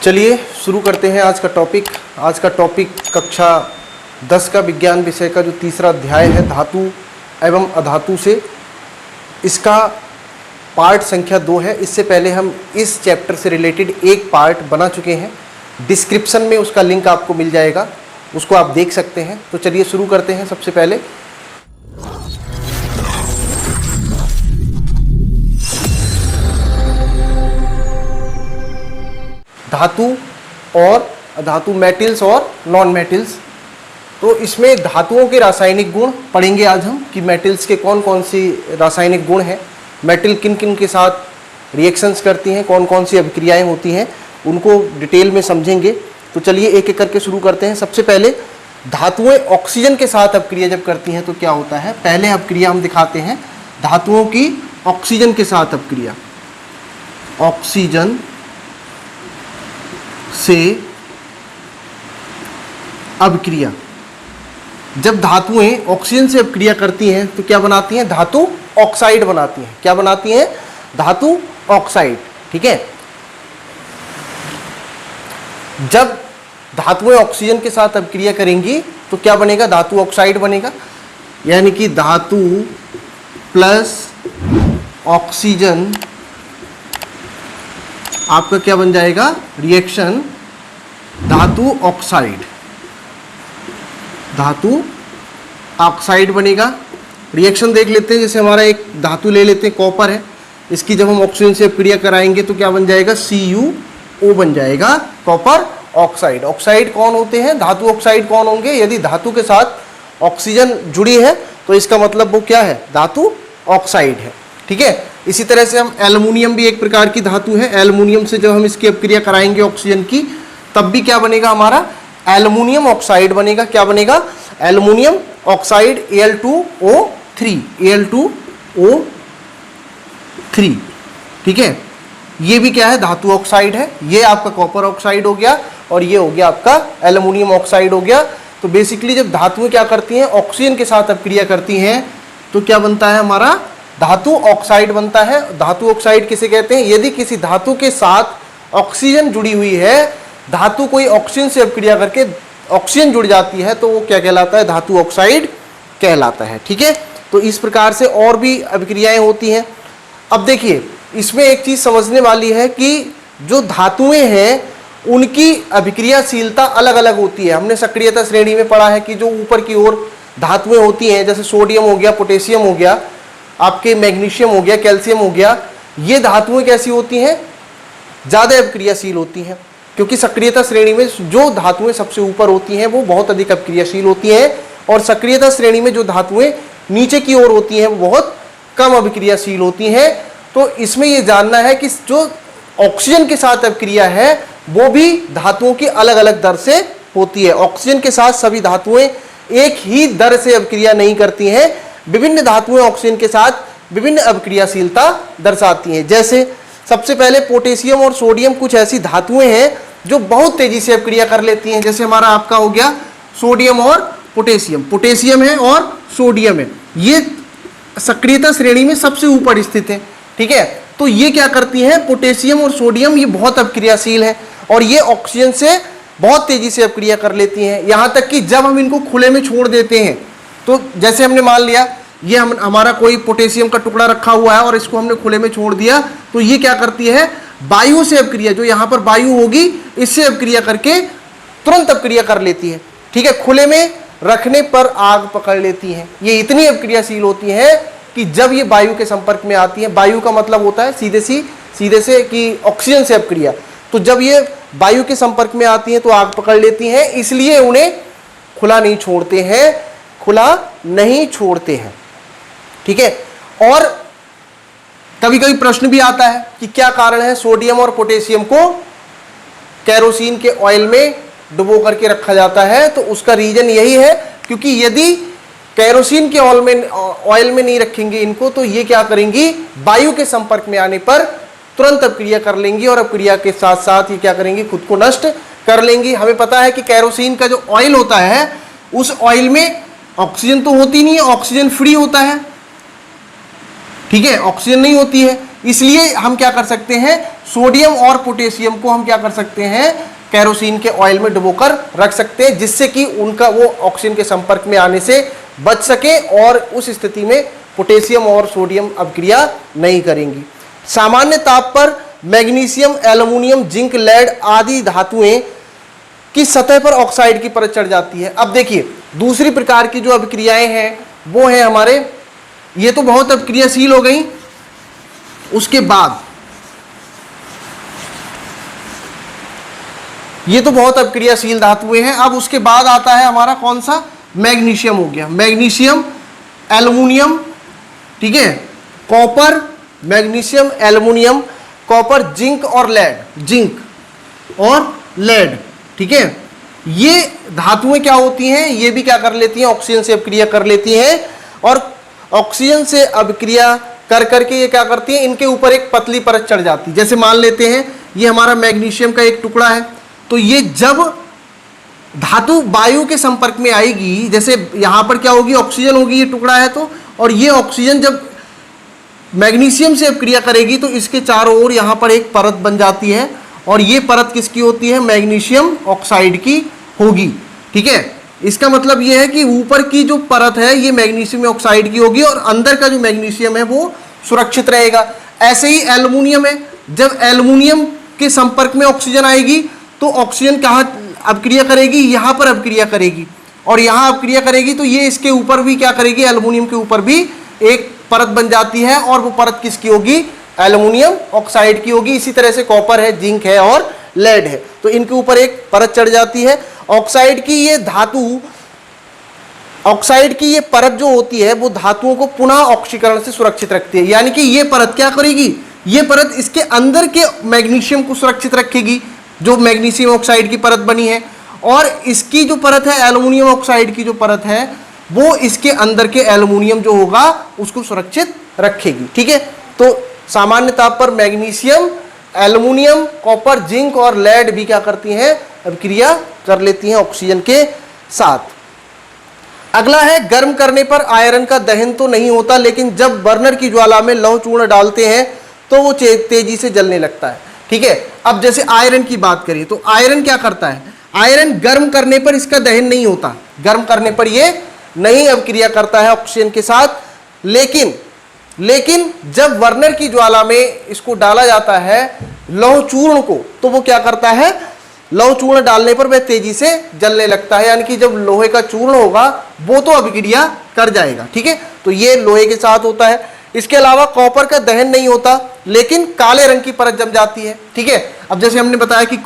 चलिए शुरू करते हैं आज का टॉपिक। आज का टॉपिक कक्षा 10 का विज्ञान विषय का जो तीसरा अध्याय है धातु एवं अधातु से, इसका पार्ट संख्या 2 है। इससे पहले हम इस चैप्टर से रिलेटेड एक पार्ट बना चुके हैं, डिस्क्रिप्शन में उसका लिंक आपको मिल जाएगा, उसको आप देख सकते हैं। तो चलिए शुरू करते हैं। सबसे पहले धातु और अधातु, मेटल्स और नॉन मेटल्स। तो इसमें धातुओं के रासायनिक गुण पढ़ेंगे आज हम कि मेटल्स के कौन कौन सी रासायनिक गुण हैं, मेटल किन किन के साथ रिएक्शंस करती हैं, कौन कौन सी अभिक्रियाएं होती हैं, उनको डिटेल में समझेंगे। तो चलिए एक एक करके शुरू करते हैं। सबसे पहले धातुएं ऑक्सीजन के साथ अभिक्रिया जब करती हैं तो क्या होता है। पहले अभिक्रिया हम दिखाते हैं धातुओं की ऑक्सीजन के साथ अभिक्रिया। ऑक्सीजन से अभिक्रिया, जब धातुएं ऑक्सीजन से अभिक्रिया करती हैं तो क्या बनाती हैं, धातु ऑक्साइड बनाती हैं। क्या बनाती हैं, धातु ऑक्साइड। ठीक है, जब धातुएं ऑक्सीजन के साथ अभिक्रिया करेंगी तो क्या बनेगा, धातु ऑक्साइड बनेगा। यानी कि धातु प्लस ऑक्सीजन आपका क्या बन जाएगा, रिएक्शन धातु ऑक्साइड। धातु ऑक्साइड बनेगा। रिएक्शन देख लेते हैं। जैसे हमारा एक धातु ले लेते हैं, कॉपर है, इसकी जब हम ऑक्सीजन से अभिक्रिया कराएंगे तो क्या बन जाएगा, CuO बन जाएगा, कॉपर ऑक्साइड। ऑक्साइड कौन होते हैं, धातु ऑक्साइड कौन होंगे, यदि धातु के साथ ऑक्सीजन जुड़ी है तो इसका मतलब वो क्या है, धातु ऑक्साइड है। ठीक है, इसी तरह से हम एल्युमिनियम भी एक प्रकार की धातु है। एल्युमिनियम से जब हम इसकी अभिक्रिया कराएंगे ऑक्सीजन की, तब भी क्या बनेगा, हमारा एल्युमिनियम ऑक्साइड बनेगा। क्या बनेगा, एल्युमिनियम ऑक्साइड, Al2O3, Al2O3। ठीक है, ये भी क्या है, धातु ऑक्साइड है। ये आपका कॉपर ऑक्साइड हो गया और ये हो गया आपका एल्युमिनियम ऑक्साइड हो गया। तो बेसिकली जब धातुएं क्या करती हैं, ऑक्सीजन के साथ अभिक्रिया करती हैं तो क्या बनता है, हमारा धातु ऑक्साइड बनता है। धातु ऑक्साइड किसे कहते हैं, यदि किसी धातु के साथ ऑक्सीजन जुड़ी हुई है, धातु कोई ऑक्सीजन से अभिक्रिया करके ऑक्सीजन जुड़ जाती है तो वो क्या कहलाता है, धातु ऑक्साइड कहलाता है। ठीक है, तो इस प्रकार से और भी अभिक्रियाएं होती हैं। अब देखिए, इसमें एक चीज समझने वाली है कि जो धातुएं हैं उनकी अभिक्रियाशीलता अलग अलग होती है। हमने सक्रियता श्रेणी में पढ़ा है कि जो ऊपर की ओर धातुएं होती हैं, जैसे सोडियम हो गया, पोटेशियम हो गया, आपके मैग्नीशियम हो गया, कैल्शियम हो गया, ये धातुएं कैसी होती हैं, ज़्यादा अभिक्रियाशील होती हैं। क्योंकि सक्रियता श्रेणी में जो धातुएं सबसे ऊपर होती हैं वो बहुत अधिक अभिक्रियाशील होती हैं, और सक्रियता श्रेणी में जो धातुएं नीचे की ओर होती हैं वो बहुत कम अभिक्रियाशील होती हैं। तो इसमें ये जानना है कि जो ऑक्सीजन के साथ अभिक्रिया है वो भी धातुओं की अलग अलग दर से होती है। ऑक्सीजन के साथ सभी धातुएं एक ही दर से अभिक्रिया नहीं करती हैं। विभिन्न धातुएं ऑक्सीजन के साथ विभिन्न अभिक्रियाशीलता दर्शाती हैं। जैसे सबसे पहले पोटेशियम और सोडियम कुछ ऐसी धातुएं हैं जो बहुत तेजी से अभिक्रिया कर लेती हैं। जैसे हमारा आपका हो गया सोडियम और पोटेशियम, पोटेशियम है और सोडियम है, ये सक्रियता श्रेणी में सबसे ऊपर स्थित है। ठीक है, तो ये क्या करती हैं, पोटेशियम और सोडियम, ये बहुत अभिक्रियाशील है और ये ऑक्सीजन से बहुत तेजी से अभिक्रिया कर लेती हैं। यहाँ तक कि जब हम इनको खुले में छोड़ देते हैं, तो जैसे हमने मान लिया ये हमारा कोई पोटेशियम का टुकड़ा रखा हुआ है और इसको हमने खुले में छोड़ दिया, तो ये क्या करती है, वायु से अभिक्रिया, जो यहाँ पर वायु होगी इससे अभिक्रिया करके तुरंत अभिक्रिया कर लेती है। ठीक है, खुले में रखने पर आग पकड़ लेती है। ये इतनी अभिक्रियाशील होती है कि जब ये वायु के संपर्क में आती है, वायु का मतलब होता है सीधे से कि ऑक्सीजन से अभिक्रिया, तो जब ये वायु के संपर्क में आती है तो आग पकड़ लेती हैं। इसलिए उन्हें खुला नहीं छोड़ते हैं, खुला नहीं छोड़ते हैं। ठीक है, और कभी कभी प्रश्न भी आता है कि क्या कारण है सोडियम और पोटेशियम को कैरोसिन के ऑयल में डुबो करके रखा जाता है। तो उसका रीजन यही है क्योंकि यदि कैरोसिन के ऑयल में नहीं रखेंगे इनको, तो ये क्या करेंगी, वायु के संपर्क में आने पर तुरंत अभिक्रिया कर लेंगी और अभिक्रिया के साथ साथ ये क्या करेंगी, खुद को नष्ट कर लेंगी। हमें पता है कि कैरोसिन का जो ऑयल होता है उस ऑयल में ऑक्सीजन तो होती नहीं है, ऑक्सीजन फ्री होता है। ठीक है, ऑक्सीजन नहीं होती है, इसलिए हम क्या कर सकते हैं सोडियम और पोटेशियम को हम क्या कर सकते हैं, केरोसिन के ऑयल में डुबोकर रख सकते हैं, जिससे कि उनका वो ऑक्सीजन के संपर्क में आने से बच सके और उस स्थिति में पोटेशियम और सोडियम अभिक्रिया नहीं करेंगी। सामान्य ताप पर मैग्नीशियम, एल्युमिनियम, जिंक, लेड आदि धातुएं की सतह पर ऑक्साइड की परत चढ़ जाती है। अब देखिए दूसरी प्रकार की जो अभिक्रियाएं हैं वो है हमारे, ये तो बहुत अभिक्रियाशील हो गई। उसके बाद ये तो बहुत अभिक्रियाशील धातुएं हैं। अब उसके बाद आता है हमारा कौन सा, मैग्नीशियम हो गया, मैग्नीशियम, एल्युमिनियम, ठीक है, copper, magnesium, aluminium, copper, zinc और लेड, जिंक और लेड, ठीक है। ये धातुएं क्या होती हैं, ये भी क्या कर लेती हैं, ऑक्सीजन से अभिक्रिया कर लेती हैं और ऑक्सीजन से अभिक्रिया कर करके ये क्या करती हैं, इनके ऊपर एक पतली परत चढ़ जाती है। जैसे मान लेते हैं ये हमारा मैग्नीशियम का एक टुकड़ा है, तो ये जब धातु वायु के संपर्क में आएगी, जैसे यहां पर क्या होगी, ऑक्सीजन होगी, ये टुकड़ा है तो, और ये ऑक्सीजन जब मैग्नीशियम से अभिक्रिया करेगी तो इसके चारों ओर यहां पर एक परत बन जाती है और ये परत किसकी होती है, मैग्नीशियम ऑक्साइड की होगी, ठीक है। इसका मतलब ये है कि ऊपर की जो परत है ये मैग्नीशियम ऑक्साइड की होगी और अंदर का जो मैग्नीशियम है वो सुरक्षित रहेगा। ऐसे ही एल्युमिनियम है, जब एल्युमिनियम के संपर्क में ऑक्सीजन आएगी तो ऑक्सीजन कहाँ अभिक्रिया करेगी, यहाँ पर अभिक्रिया करेगी और यहाँ अभिक्रिया करेगी तो ये इसके ऊपर भी क्या करेगी, एल्युमिनियम के ऊपर भी एक परत बन जाती है और वो परत किसकी होगी, एल्युमिनियम ऑक्साइड की होगी। इसी तरह से कॉपर है, जिंक है और लेड है, तो इनके ऊपर एक परत चढ़ जाती है। ऑक्साइड की ये धातु, ऑक्साइड की ये परत जो होती है वो धातुओं को पुनः ऑक्सीकरण से सुरक्षित रखती है। यानी कि ये परत क्या करेगी, ये परत इसके अंदर के मैग्नीशियम को सुरक्षित रखेगी, जो मैग्नीशियम ऑक्साइड की परत बनी है, और इसकी जो परत है एल्युमिनियम ऑक्साइड की जो परत है वो इसके अंदर के एल्युमिनियम जो होगा उसको सुरक्षित रखेगी, ठीक है। तो सामान्य ताप पर मैग्नीशियम, एल्युमिनियम, कॉपर, जिंक और लेड भी क्या करती हैं, अभिक्रिया कर लेती हैं ऑक्सीजन के साथ। अगला है, गर्म करने पर आयरन का दहन तो नहीं होता, लेकिन जब बर्नर की ज्वाला में लौह चूर्ण डालते हैं तो वो तेजी से जलने लगता है, ठीक है। अब जैसे आयरन की बात करें तो आयरन क्या करता है, आयरन गर्म करने पर इसका दहन नहीं होता, गर्म करने पर ये नहीं अभिक्रिया करता है ऑक्सीजन के साथ, लेकिन जब बर्नर की ज्वाला में इसको डाला जाता है लौह चूर्ण को, तो वो क्या करता है, लौह चूर्ण डालने पर वह तेजी से जलने लगता है। यानी कि जब लोहे का चूर्ण होगा वो तो अभिक्रिया कर जाएगा, ठीक है। तो ये लोहे के साथ होता है। इसके अलावा कॉपर का दहन नहीं होता, लेकिन काले रंग की परत जम जाती है, ठीक है। अब जैसे हमने बताया कि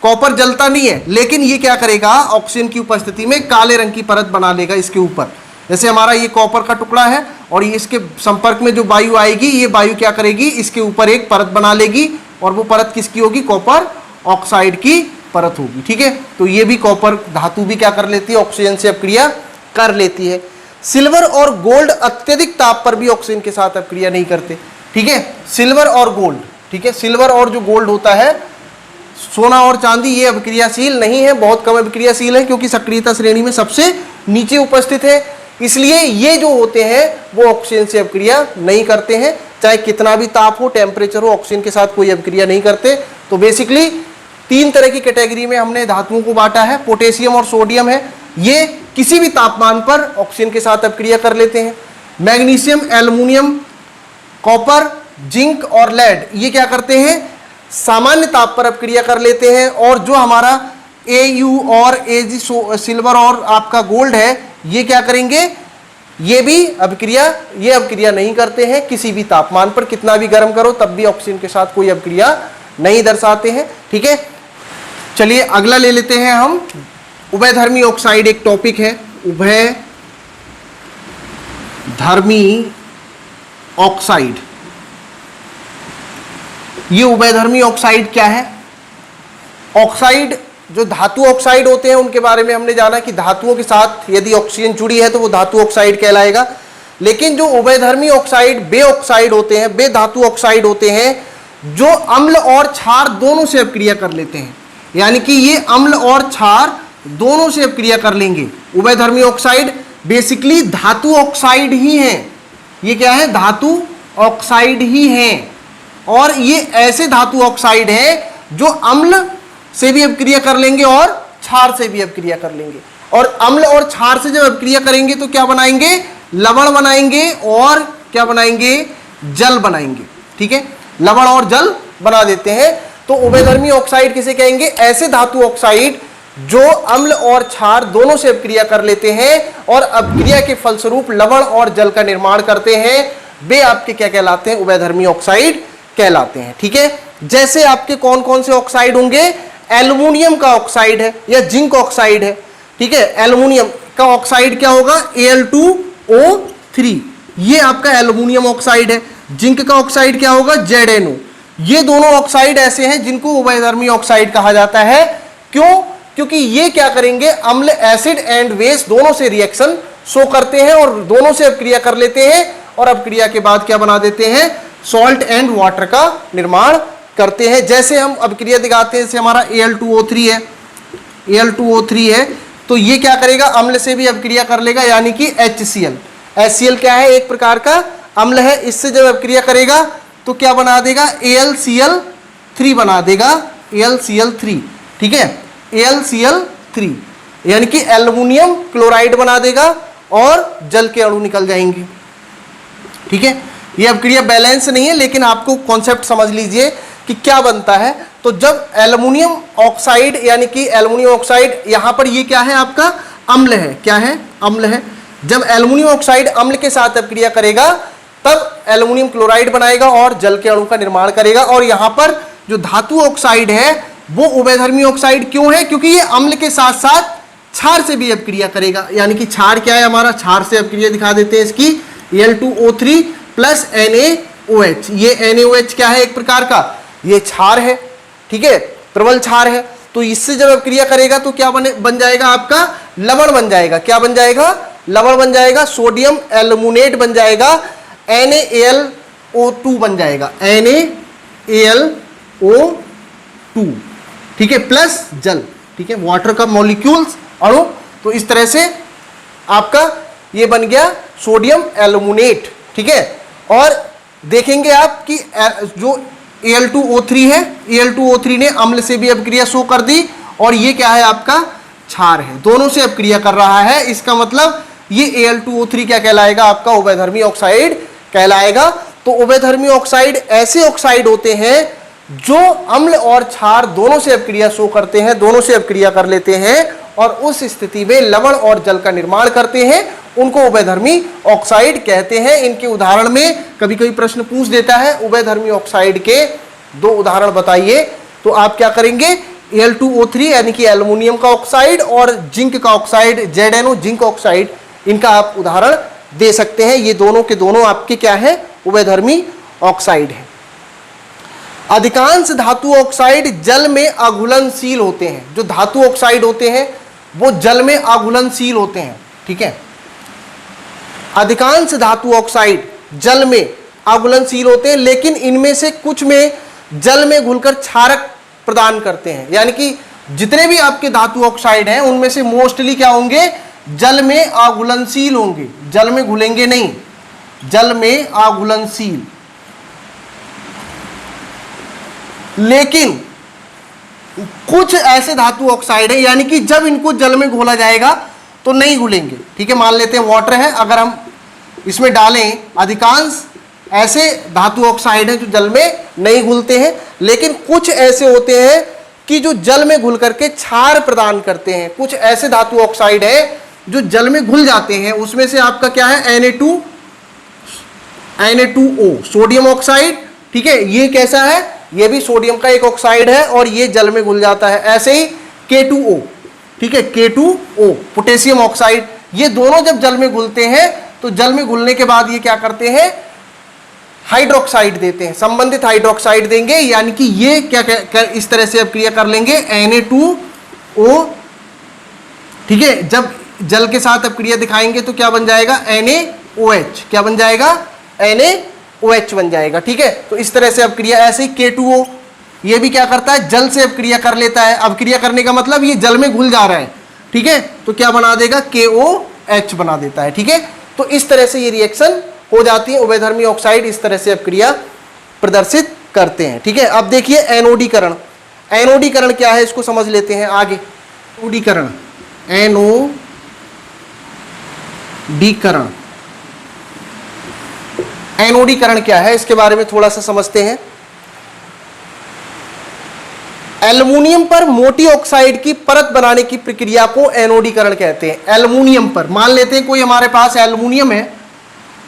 कॉपर जलता नहीं है, लेकिन ये क्या करेगा, ऑक्सीजन की उपस्थिति में काले रंग की परत बना लेगा इसके ऊपर। जैसे हमारा ये कॉपर का टुकड़ा है और ये इसके संपर्क में जो वायु आएगी, ये वायु क्या करेगी, इसके ऊपर एक परत बना लेगी और वो परत किसकी होगी, कॉपर ऑक्साइड की परत होगी, ठीक है। तो ये भी कॉपर धातु भी क्या कर लेती है, ऑक्सीजन से अभिक्रिया कर लेती है। सिल्वर और गोल्ड अत्यधिक ताप पर भी ऑक्सीजन के साथ अभिक्रिया नहीं करते, ठीक है। सिल्वर और गोल्ड, ठीक है, सिल्वर और जो गोल्ड होता है, सोना और चांदी, ये अभिक्रियाशील नहीं है, बहुत कम अभिक्रियाशील है क्योंकि सक्रियता श्रेणी में सबसे नीचे उपस्थित है। इसलिए ये जो होते हैं वो ऑक्सीजन से अभिक्रिया नहीं करते हैं, चाहे कितना भी ताप हो, टेम्परेचर हो, ऑक्सीजन के साथ कोई अभिक्रिया नहीं करते। तो बेसिकली तीन तरह की कैटेगरी में हमने धातुओं को बांटा है, पोटेशियम और सोडियम है, ये किसी भी तापमान पर ऑक्सीजन के साथ अभिक्रिया कर लेते हैं। मैग्नीशियम, एल्युमिनियम, कॉपर, जिंक और लेड ये क्या करते हैं, सामान्य ताप पर अभिक्रिया कर लेते हैं। और जो हमारा Au और Ag सिल्वर और आपका गोल्ड है, ये क्या करेंगे, ये भी अभिक्रिया नहीं करते हैं किसी भी तापमान पर, कितना भी गर्म करो तब भी ऑक्सीजन के साथ कोई अभिक्रिया नहीं दर्शाते हैं, ठीक है। चलिए अगला ले लेते हैं हम, उभयधर्मी ऑक्साइड एक टॉपिक है, उभयधर्मी ऑक्साइड। ये उभयधर्मी ऑक्साइड क्या है, ऑक्साइड जो धातु ऑक्साइड होते हैं उनके बारे में हमने जाना कि धातुओं के साथ यदि ऑक्सीजन जुड़ी है तो वो धातु ऑक्साइड कहलाएगा। लेकिन जो उभयधर्मी ऑक्साइड बे ऑक्साइड होते हैं, बे धातु ऑक्साइड होते हैं, जो अम्ल और क्षार दोनों से अभिक्रिया कर लेते हैं, यानी कि ये अम्ल और क्षार दोनों से अभिक्रिया कर लेंगे। उभयधर्मी ऑक्साइड बेसिकली धातु ऑक्साइड ही हैं, ये क्या है, धातु ऑक्साइड ही हैं। और ये ऐसे धातु ऑक्साइड हैं जो अम्ल से भी अभिक्रिया कर लेंगे और क्षार से भी अभिक्रिया कर लेंगे। और अम्ल और क्षार से जब अभिक्रिया करेंगे तो क्या बनाएंगे, लवण बनाएंगे और क्या बनाएंगे, जल बनाएंगे। ठीक है, लवण और जल बना देते हैं। तो उभयधर्मी ऑक्साइड किसे कहेंगे, ऐसे धातु ऑक्साइड जो अम्ल और क्षार दोनों से अभिक्रिया कर लेते हैं और अभिक्रिया के फलस्वरूप लवण और जल का निर्माण करते हैं, वे आपके क्या कहलाते हैं, उभयधर्मी ऑक्साइड कहलाते हैं। ठीक है, जैसे आपके कौन कौन से ऑक्साइड होंगे, एल्युमिनियम का ऑक्साइड है या जिंक ऑक्साइड है। ठीक है, एल्युमिनियम का ऑक्साइड क्या होगा, Al2O3, ये आपका एल्युमिनियम ऑक्साइड है। जिंक का ऑक्साइड क्या होगा, ZnO। ये दोनों ऑक्साइड ऐसे हैं जिनको उभयधर्मी ऑक्साइड कहा जाता है। क्यों, क्योंकि ये क्या करेंगे, अम्ल, एसिड एंड बेस दोनों से रिएक्शन शो करते हैं और दोनों से अभिक्रिया कर लेते हैं और अभिक्रिया के बाद क्या बना देते हैं, सॉल्ट एंड वाटर का निर्माण करते हैं। जैसे हम अभिक्रिया दिखाते हैं, जैसे हमारा Al2O3 है, Al2O3 है, तो ये क्या करेगा, अम्ल से भी अभिक्रिया कर लेगा, यानी कि HCl। HCl क्या है, एक प्रकार का अम्ल है। इससे जब अभिक्रिया करेगा तो क्या बना देगा, AlCl3 बना देगा, AlCl3। ठीक है, AlCl3 यानी कि एल्युमिनियम क्लोराइड बना देगा और जल के अणु निकल जाएंगे। ठीक है, ये अभिक्रिया बैलेंस नहीं है, लेकिन आपको कॉन्सेप्ट समझ लीजिए कि क्या बनता है। तो जब एल्युमिनियम ऑक्साइड यानी कि एल्युमिनियम ऑक्साइड, यहां पर ये क्या है, आपका अम्ल है, क्या है, अम्ल है। जब एल्युमिनियम ऑक्साइड अम्ल के साथ अभिक्रिया करेगा तब एल्युमिनियम क्लोराइड बनाएगा और जल के अणु का निर्माण करेगा। और यहां पर जो धातु ऑक्साइड है वो उभयधर्मी ऑक्साइड क्यों है, क्योंकि ये अम्ल के साथ साथ क्षार से भी अभिक्रिया करेगा। यानी कि क्षार क्या है हमारा, क्षार से अभिक्रिया दिखा देते हैं इसकी, Al2O3 प्लस NaOH। ये NaOH क्या है, एक प्रकार का ये क्षार है। ठीक है, प्रबल क्षार है। तो इससे जब अभिक्रिया करेगा तो क्या बन जाएगा, आपका लवण बन जाएगा। क्या बन जाएगा, लवण बन जाएगा, सोडियम एल्युमिनेट बन जाएगा, NaLO2 बन जाएगा, NaLO2। ठीक है, प्लस जल। ठीक है, वाटर का मॉलिक्यूल्स, अणु। तो इस तरह से आपका ये बन गया सोडियम एल्युमिनेट। ठीक है, और देखेंगे आप कि जो Al2O3 है, Al2O3 ने अम्ल से भी अभिक्रिया शो कर दी और ये क्या है, आपका क्षार है, दोनों से अभिक्रिया कर रहा है। इसका मतलब ये Al2O3 क्या कहलाएगा, आपका उभयधर्मी ऑक्साइड कहलाएगा। तो उभयधर्मी ऑक्साइड ऐसे ऑक्साइड होते हैं जो अम्ल और क्षार दोनों से अभिक्रिया शो करते हैं, दोनों से अभिक्रिया कर लेते हैं और उस स्थिति में लवण और जल का निर्माण करते हैं, उनको उभयधर्मी ऑक्साइड कहते हैं। इनके उदाहरण में कभी कभी प्रश्न पूछ देता है, उभयधर्मी ऑक्साइड के दो उदाहरण बताइए। तो आप क्या करेंगे, Al2O3 यानी कि एल्युमिनियम का ऑक्साइड और जिंक का ऑक्साइड ZnO जिंक ऑक्साइड, इनका आप उदाहरण दे सकते हैं। ये दोनों के दोनों आपके क्या है, उभयधर्मी ऑक्साइड है। अधिकांश धातु ऑक्साइड जल में अघुलनशील होते हैं। जो धातु ऑक्साइड होते हैं वो जल में अघुलनशील होते हैं। ठीक है, अधिकांश धातु ऑक्साइड जल में अघुलनशील होते हैं, लेकिन इनमें से कुछ में जल में घुलकर क्षारक प्रदान करते हैं। यानी कि जितने भी आपके धातु ऑक्साइड हैं उनमें से मोस्टली क्या होंगे, जल में अघुलनशील होंगे, जल में घुलेंगे नहीं, जल में अघुलनशील। लेकिन कुछ ऐसे धातु ऑक्साइड है यानी कि जब इनको जल में घोला जाएगा तो नहीं घुलेंगे। ठीक है, मान लेते हैं वाटर है, अगर हम इसमें डालें, अधिकांश ऐसे धातु ऑक्साइड हैं जो जल में नहीं घुलते हैं, लेकिन कुछ ऐसे होते हैं कि जो जल में घुल करके क्षार प्रदान करते हैं। कुछ ऐसे धातु ऑक्साइड है जो जल में घुल जाते हैं, उसमें से आपका क्या है, Na2O सोडियम ऑक्साइड। ठीक है, ये कैसा है, ये भी सोडियम का एक ऑक्साइड है और ये जल में घुल जाता है। ऐसे ही K2O, ठीक है, K2O पोटेशियम ऑक्साइड, ये दोनों जब जल में घुलते हैं तो जल में घुलने के बाद ये क्या करते हैं, हाइड्रोक्साइड देते हैं, संबंधित हाइड्रोक्साइड देंगे। यानी कि ये क्या इस तरह से अभिक्रिया कर लेंगे, Na2O। ठीक है, जब जल के साथ अभिक्रिया दिखाएंगे तो क्या बन जाएगा, NaOH। क्या बन जाएगा, NaOH बन जाएगा। ठीक है, तो इस तरह से अभिक्रिया। ऐसे ही K2O, ये भी क्या करता है, जल से अभिक्रिया कर लेता है। अभिक्रिया करने का मतलब ये जल में घुल जा रहा है। ठीक है, तो क्या बना देगा, KOH बना देता है। ठीक है, तो इस तरह से ये रिएक्शन हो जाती है। उभयधर्मी ऑक्साइड इस तरह से अभिक्रिया प्रदर्शित करते हैं। ठीक है, अब देखिए एनोडीकरण। एनोडीकरण क्या है इसको समझ लेते हैं आगे। एनोडीकरण, एनोडीकरण, एनोडीकरण क्या है इसके बारे में थोड़ा सा समझते हैं। एल्युमिनियम पर मोटी ऑक्साइड की परत बनाने की प्रक्रिया को एनोडीकरण कहते हैं। एल्युमिनियम पर मान लेते हैं कोई हमारे पास एल्युमिनियम है,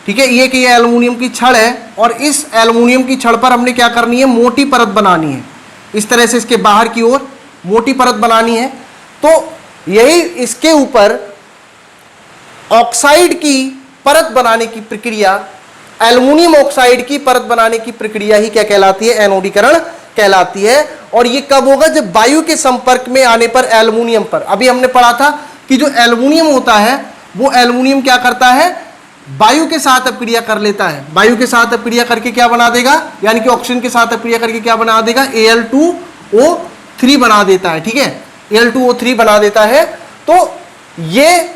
ठीक है, ये कि ये एल्युमिनियम की छड़ है और इस एल्युमिनियम की छड़ पर हमने क्या करनी है, मोटी परत बनानी है। इस तरह से इसके बाहर की ओर मोटी परत बनानी है। तो यही इसके ऊपर ऑक्साइड की परत बनाने की प्रक्रिया, एल्युमिनियम ऑक्साइड की परत बनाने की प्रक्रिया ही क्या कहलाती है, एनोडीकरण कहलाती है। और ये कब होगा, जब वायु के संपर्क में आने पर एल्युमिनियम पर, अभी हमने पढ़ा था कि जो एल्युमिनियम होता है वो एल्युमिनियम क्या करता है, वायु के साथ अपक्रिया कर लेता है। वायु के साथ अपक्रिया करके क्या बना देगा, यानी कि ऑक्सीजन के साथ अपक्रिया करके क्या बना देगा, Al2O3 बना देता है। ठीक है, Al2O3 बना देता है। तो ये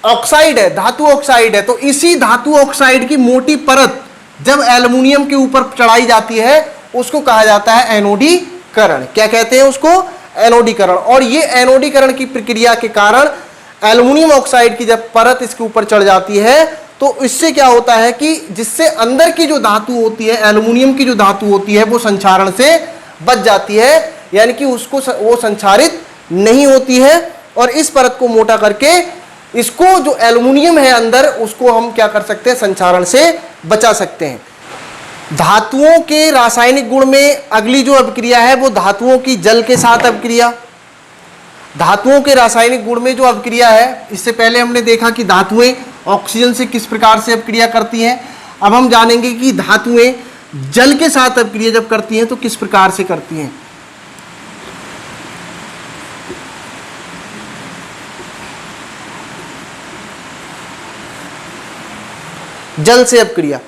ऑक्साइड है, धातु ऑक्साइड है। तो इसी धातु ऑक्साइड की मोटी परत जब एल्युमिनियम के ऊपर चढ़ाई जाती है उसको कहा जाता है एनोडीकरण। क्या कहते हैं उसको, एनोडीकरण। और ये एनोडीकरण की प्रक्रिया के कारण एल्युमिनियम ऑक्साइड की जब परत इसके ऊपर चढ़ जाती है तो इससे क्या होता है कि जिससे अंदर की जो धातु होती है, एल्युमिनियम की जो धातु होती है, वो संक्षारण से बच जाती है, यानी कि उसको वो संक्षारित नहीं होती है। और इस परत को मोटा करके इसको जो एल्युमिनियम है अंदर उसको हम क्या कर सकते हैं, संक्षारण से बचा सकते हैं। धातुओं के रासायनिक गुण में अगली जो अभिक्रिया है वो धातुओं की जल के साथ अभिक्रिया। धातुओं के रासायनिक गुण में जो अभिक्रिया है, इससे पहले हमने देखा कि धातुएं ऑक्सीजन से किस प्रकार से अभिक्रिया करती हैं। अब हम जानेंगे कि धातुएं जल के साथ अभिक्रिया जब करती हैं तो किस प्रकार से करती हैं। जल से अभिक्रिया,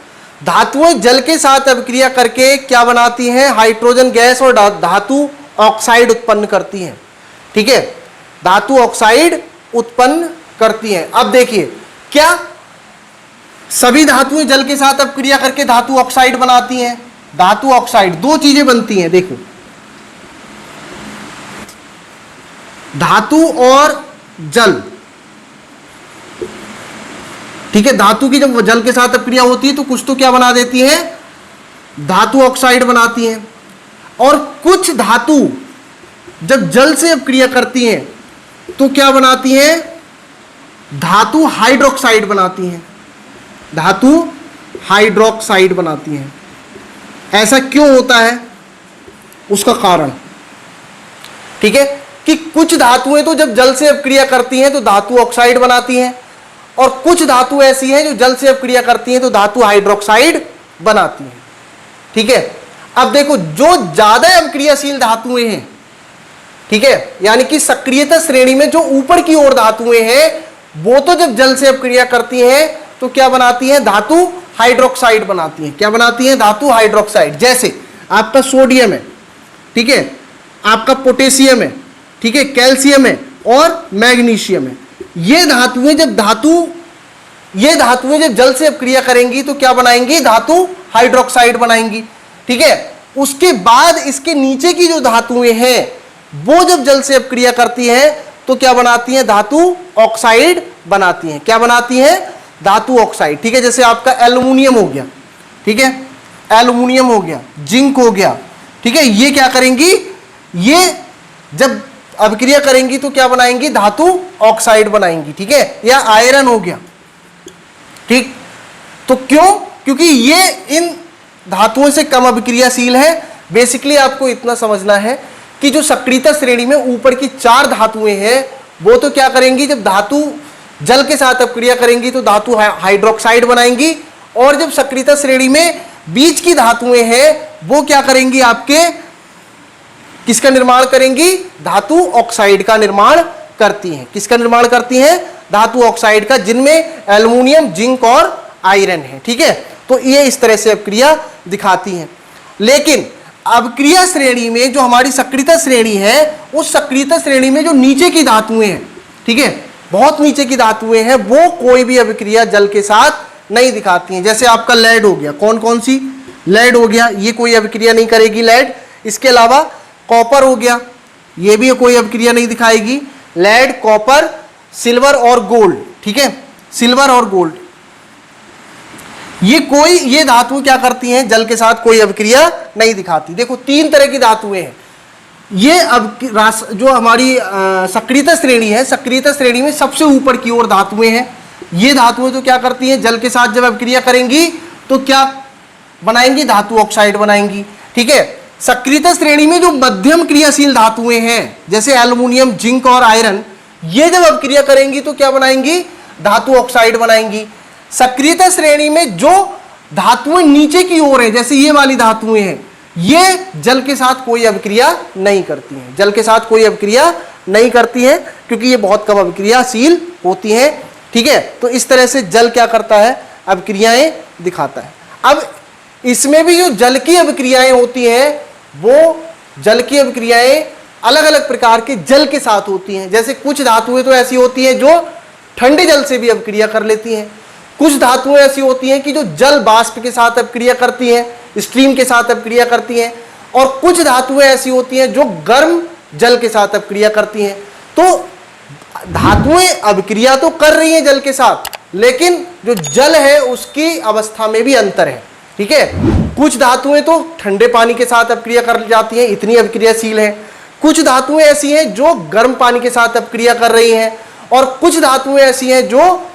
धातुएं जल के साथ अभिक्रिया करके क्या बनाती हैं, हाइड्रोजन गैस और धातु ऑक्साइड उत्पन्न करती हैं। ठीक है, धातु ऑक्साइड उत्पन्न करती हैं। अब देखिए, क्या सभी धातुएं जल के साथ अभिक्रिया करके धातु ऑक्साइड बनाती हैं? धातु ऑक्साइड दो चीजें बनती हैं, देखो, धातु और जल। ठीक है, धातु की जब जल के साथ अभिक्रिया होती है तो कुछ तो क्या बना देती है, धातु ऑक्साइड बनाती हैं। और कुछ धातु जब जल से अभिक्रिया करती हैं तो क्या बनाती हैं, धातु हाइड्रोक्साइड बनाती हैं। धातु हाइड्रोक्साइड बनाती हैं। ऐसा क्यों होता है, उसका कारण, ठीक है, कि कुछ धातुएं तो जब जल से अभिक्रिया करती हैं तो धातु ऑक्साइड बनाती हैं और कुछ धातु ऐसी हैं जो जल से अभिक्रिया करती हैं तो धातु हाइड्रोक्साइड बनाती हैं। ठीक है, अब देखो, जो ज्यादा अभिक्रियाशील धातुएं हैं, ठीक है, यानी कि सक्रियता श्रेणी में जो ऊपर की ओर धातुएं हैं वो तो जब जल से अभिक्रिया करती हैं तो क्या बनाती हैं, धातु हाइड्रोक्साइड बनाती हैं। क्या बनाती हैं, धातु हाइड्रोक्साइड। जैसे आपका सोडियम है, ठीक है, आपका पोटेशियम है, ठीक है, कैल्शियम है और मैग्नीशियम है। ये धातुएं जब जल से अभिक्रिया करेंगी तो क्या बनाएंगी, धातु हाइड्रोक्साइड बनाएंगी। ठीक है, उसके बाद इसके नीचे की जो धातुएं हैं वो जब जल से अभिक्रिया करती हैं तो क्या बनाती हैं, धातु ऑक्साइड बनाती हैं। क्या बनाती हैं, धातु ऑक्साइड। ठीक है, जैसे आपका एल्युमिनियम हो गया, ठीक है, एल्युमिनियम हो गया, जिंक हो गया, ठीक है, ये क्या करेंगी, ये जब अभिक्रिया करेंगी तो क्या बनाएंगी, धातु ऑक्साइड बनाएंगी। ठीक है, या आयरन हो गया, ठीक, तो क्यों, क्योंकि ये इन धातुओं से कम अभिक्रियाशील है। बेसिकली आपको इतना समझना है कि जो सक्रियता श्रेणी में ऊपर की 4 धातुएं हैं वो तो क्या करेंगी, जब धातु जल के साथ अभिक्रिया करेंगी तो धातु हाइड्रोक्साइड बनाएंगी, और जब सक्रियता श्रेणी में बीच की धातुएं हैं वो क्या करेंगी, आपके किसका निर्माण करेंगी, धातु ऑक्साइड का निर्माण करती हैं। किसका निर्माण करती हैं, धातु ऑक्साइड का, जिनमें एल्युमिनियम, जिंक और आयरन है। ठीक है, तो ये इस तरह से अभिक्रिया दिखाती हैं। लेकिन अभिक्रिया श्रेणी में जो हमारी सक्रियता श्रेणी है, उस सक्रियता श्रेणी में जो नीचे की धातुएं हैं, ठीक है, बहुत नीचे की धातुएं हैं, वो कोई भी अभिक्रिया जल के साथ नहीं दिखाती हैं। जैसे आपका लेड हो गया, कौन कौन सी, लेड हो गया, ये कोई अभिक्रिया नहीं करेगी लेड। इसके अलावा कॉपर हो गया, ये भी कोई अभिक्रिया नहीं दिखाएगी। लेड, कॉपर, सिल्वर और गोल्ड, ठीक है, सिल्वर और गोल्ड, ये धातुएं क्या करती हैं, जल के साथ कोई अभिक्रिया नहीं दिखाती। देखो 3 तरह की धातुएं हैं। ये अब जो हमारी सक्रियता श्रेणी है, सक्रियता श्रेणी में सबसे ऊपर की ओर धातुएं हैं। ये धातुएं तो क्या करती हैं, जल के साथ जब अभिक्रिया करेंगी तो क्या बनाएंगी, धातु ऑक्साइड बनाएंगी, ठीक है। सक्रियता श्रेणी में जो मध्यम क्रियाशील धातुएं हैं जैसे एल्युमिनियम, जिंक और आयरन, ये जब अभिक्रिया करेंगी तो क्या बनाएंगी, धातु ऑक्साइड बनाएंगी। सक्रियता श्रेणी में जो धातुएं नीचे की ओर है जैसे ये वाली धातुएं हैं, ये जल के साथ कोई अभिक्रिया नहीं करती हैं, जल के साथ कोई अभिक्रिया नहीं करती हैं क्योंकि ये बहुत कम अभिक्रियाशील होती हैं, ठीक है। तो इस तरह से जल क्या करता है, अभिक्रियाएं दिखाता है। अब इसमें भी जो जल की अभिक्रियाएं होती हैं वो जल की अभिक्रियाएं अलग अलग प्रकार के जल के साथ होती हैं। जैसे कुछ धातुएं तो ऐसी होती हैं जो ठंडे जल से भी अभिक्रिया कर लेती हैं, कुछ धातुएं ऐसी होती हैं कि जो जल बाष्प के साथ अभिक्रिया करती हैं, स्ट्रीम के साथ अभिक्रिया करती हैं, और कुछ धातुएं ऐसी होती हैं जो गर्म जल के साथ अभिक्रिया करती हैं। तो धातुएं अभिक्रिया तो कर रही हैं जल के साथ, लेकिन जो जल है उसकी अवस्था में भी अंतर है, ठीक है। कुछ धातुएं तो ठंडे पानी के साथ अभिक्रिया कर जाती हैं, इतनी अभिक्रियाशील हैं। कुछ धातुएं ऐसी हैं जो गर्म पानी के साथ अभिक्रिया कर रही हैं, और कुछ धातुएं ऐसी हैं जो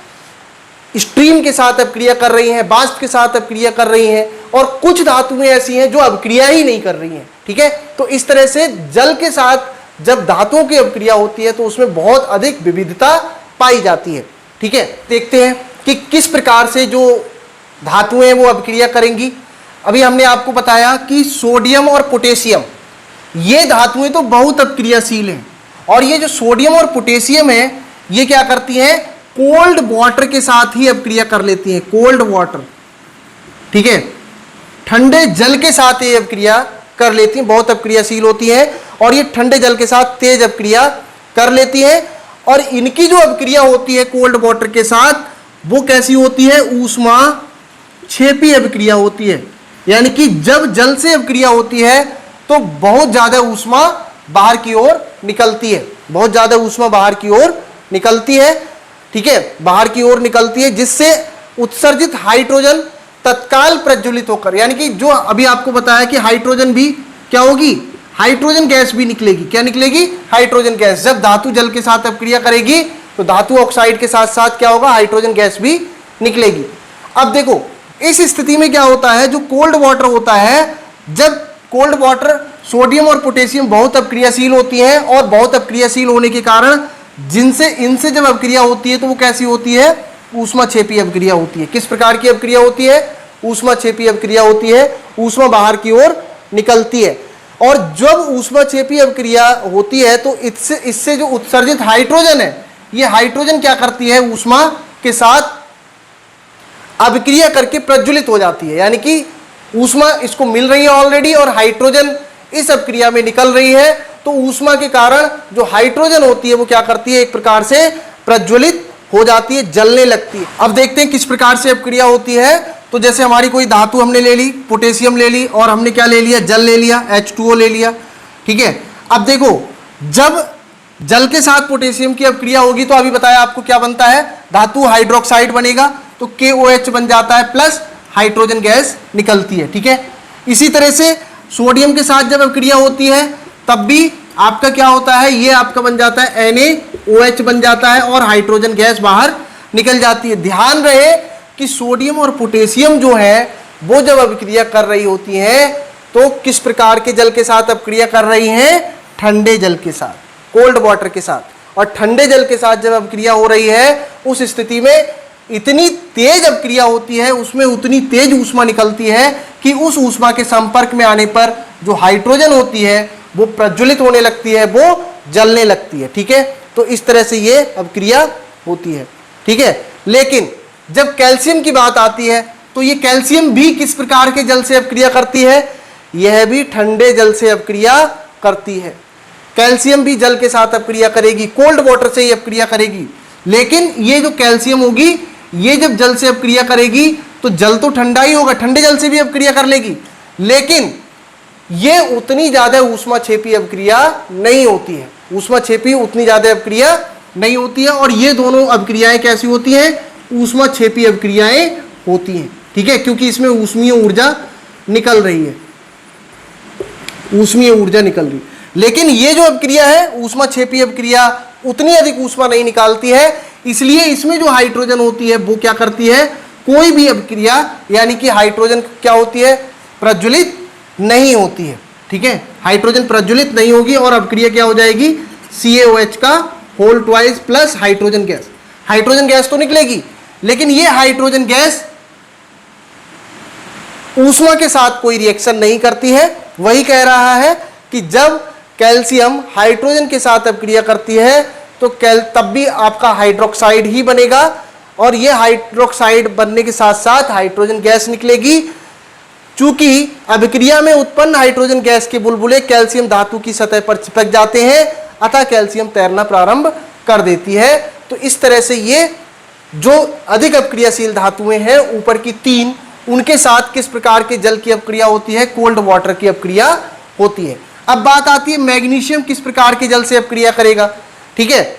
स्ट्रीम के साथ अभिक्रिया कर रही हैं, बाष्प के साथ अभिक्रिया कर रही हैं, और कुछ धातुएं ऐसी हैं जो अभिक्रिया ही नहीं कर रही हैं, ठीक है। तो इस तरह से जल के साथ जब धातुओं की अभिक्रिया होती है तो उसमें बहुत अधिक विविधता पाई जाती है, ठीक है। देखते हैं कि किस प्रकार से जो धातुएं हैं वो अभिक्रिया करेंगी। अभी हमने आपको बताया कि सोडियम और पोटेशियम, ये धातुएं तो बहुत अभिक्रियाशील हैं, और ये जो सोडियम और पोटेशियम है ये क्या करती हैं, कोल्ड वाटर के साथ ही अभिक्रिया कर लेती हैं, कोल्ड वाटर, ठीक है, ठंडे जल के साथ ये अभिक्रिया कर लेती हैं, बहुत अभिक्रियाशील होती हैं, और ये ठंडे जल के साथ तेज अभिक्रिया कर लेती हैं। और इनकी जो अभिक्रिया होती है कोल्ड वाटर के साथ वो कैसी होती है, ऊष्मा क्षेपी अभिक्रिया होती है, यानी कि जब जल से अभिक्रिया होती है तो बहुत ज्यादा ऊष्मा बाहर की ओर निकलती है, बहुत ज्यादा ऊष्मा बाहर की ओर निकलती है, ठीक है, बाहर की ओर निकलती है, जिससे उत्सर्जित हाइड्रोजन तत्काल प्रज्वलित होकर, यानी कि जो अभी आपको बताया कि हाइड्रोजन भी क्या होगी, हाइड्रोजन गैस भी निकलेगी। क्या निकलेगी, हाइड्रोजन गैस। जब धातु जल के साथ अभिक्रिया करेगी तो धातु ऑक्साइड के साथ साथ क्या होगा, हाइड्रोजन गैस भी निकलेगी। अब देखो इस स्थिति में क्या होता है, जो कोल्ड वाटर होता है, जब कोल्ड वाटर, सोडियम और पोटेशियम बहुत अभिक्रियाशील होती हैं, और बहुत अभिक्रियाशील होने के कारण जिनसे इनसे जब अभिक्रिया होती है तो वो कैसी होती है, ऊष्माक्षेपी अभिक्रिया होती है। किस प्रकार की अभिक्रिया होती है, ऊष्माक्षेपी अभिक्रिया होती है, ऊष्मा बाहर की ओर निकलती है। और जब ऊष्माक्षेपी अभिक्रिया होती है तो इससे जो उत्सर्जित हाइड्रोजन है, ये हाइड्रोजन क्या करती है, ऊष्मा के साथ अभिक्रिया करके प्रज्वलित हो जाती है, यानी कि ऊष्मा इसको मिल रही है ऑलरेडी और हाइड्रोजन इस अभिक्रिया में निकल रही है, तो ऊष्मा के कारण जो हाइड्रोजन होती है वो क्या करती है, एक प्रकार से प्रज्वलित हो जाती है, जलने लगती है। अब देखते हैं किस प्रकार से अभिक्रिया होती है। तो जैसे हमारी कोई धातु हमने ले ली, पोटेशियम ले ली, और हमने क्या ले लिया, जल ले लिया, H2O ले लिया, ठीक है। अब देखो जब जल के साथ पोटेशियम की अभिक्रिया होगी तो अभी बताया आपको क्या बनता है, धातु हाइड्रोक्साइड बनेगा, तो KOH बन जाता है, प्लस हाइड्रोजन गैस निकलती है, ठीक है। इसी तरह से सोडियम के साथ जब अभिक्रिया होती है तब भी आपका क्या होता है, ये आपका बन जाता है NaOH बन जाता है, और हाइड्रोजन गैस बाहर निकल जाती है। ध्यान रहे कि सोडियम और पोटेशियम जो है वो जब अभिक्रिया कर रही होती हैं तो किस प्रकार के जल के साथ अभिक्रिया कर रही हैं, ठंडे जल के साथ, कोल्ड वाटर के साथ। और ठंडे जल के साथ जब अभिक्रिया हो रही है उस स्थिति में इतनी तेज अभिक्रिया होती है, उसमें उतनी तेज ऊष्मा निकलती है कि उस ऊष्मा के संपर्क में आने पर जो हाइड्रोजन होती है वो प्रज्वलित होने लगती है, वो जलने लगती है, ठीक है। तो इस तरह से ये अभिक्रिया होती है, ठीक है। लेकिन जब कैल्शियम की बात आती है तो ये कैल्शियम भी किस प्रकार के जल से अभिक्रिया करती है, यह भी ठंडे जल से अभिक्रिया करती है। कैल्शियम भी जल के साथ अभिक्रिया करेगी, कोल्ड वाटर से ही अभिक्रिया करेगी, लेकिन ये जो कैल्शियम होगी ये जब जल से अभिक्रिया करेगी तो जल तो ठंडा ही होगा, ठंडे जल से भी अपक्रिया कर लेगी, लेकिन ये उतनी ज्यादा ऊष्माक्षेपी अपक्रिया नहीं होती है, ऊष्माक्षेपी उतनी ज्यादा अपक्रिया नहीं होती है। और ये दोनों अपक्रियाएं कैसी होती हैं? ऊष्माक्षेपी अपक्रियाएं होती हैं, ठीक है, क्योंकि इसमें ऊष्मीय ऊर्जा निकल रही है, ऊष्मीय ऊर्जा निकल रही है। लेकिन ये जो अपक्रिया है ऊष्माक्षेपी अपक्रिया उतनी अधिक ऊष्मा नहीं निकालती है, इसलिए इसमें जो हाइड्रोजन होती है वो क्या करती है? कोई भी अपक्रिया यानी कि हाइड्रोजन क्या होती है? प्रज्वलित नहीं होती है, ठीक है, हाइड्रोजन प्रज्वलित नहीं होगी और अपक्रिया क्या हो जाएगी? CaOH का whole twice plus hydrogen gas. Hydrogen gas तो निकलेगी, लेकिन ये हाइड्रोजन गैस ऊष्मा के साथ कोई रिएक्शन नहीं करती है। वही कह रहा है कि जब कैल्शियम हाइड्रोजन के साथ अपक्रिया करती है तो तब भी आपका हाइड्रोक्साइड ही बनेगा, और ये हाइड्रोक्साइड बनने के साथ साथ हाइड्रोजन गैस निकलेगी। चूंकि अभिक्रिया में उत्पन्न हाइड्रोजन गैस के बुलबुले कैल्शियम धातु की सतह पर चिपक जाते हैं, अतः कैल्शियम तैरना प्रारंभ कर देती है। तो इस तरह से ये जो अधिक अपक्रियाशील धातुएं हैं ऊपर की तीन, उनके साथ किस प्रकार के जल की अपक्रिया होती है? कोल्ड वाटर की अपक्रिया होती है। अब बात आती है मैग्नीशियम किस प्रकार के जल से अपक्रिया करेगा, ठीक है।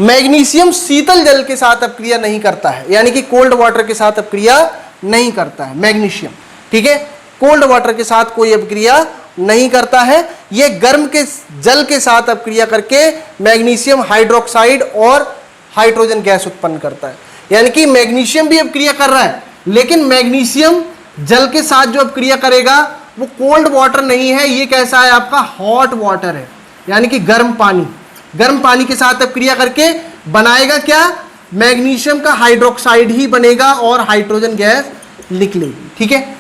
मैग्नीशियम शीतल जल के साथ अपक्रिया नहीं करता है, यानी कि कोल्ड वाटर के साथ अपक्रिया नहीं करता है मैग्नीशियम, ठीक है, कोल्ड वाटर के साथ कोई अपक्रिया नहीं करता है। ये गर्म के जल के साथ अपक्रिया करके मैग्नीशियम हाइड्रोक्साइड और हाइड्रोजन गैस उत्पन्न करता है, यानी कि मैग्नीशियम भी अपक्रिया कर रहा है, लेकिन मैग्नीशियम जल के साथ जो अपक्रिया करेगा वो कोल्ड वाटर नहीं है, ये कैसा है? आपका हॉट वाटर है, यानी कि गर्म पानी। गर्म पानी के साथ अपक्रिया करके बनाएगा क्या? मैग्नीशियम का हाइड्रोक्साइड ही बनेगा और हाइड्रोजन गैस निकलेगी, ठीक है।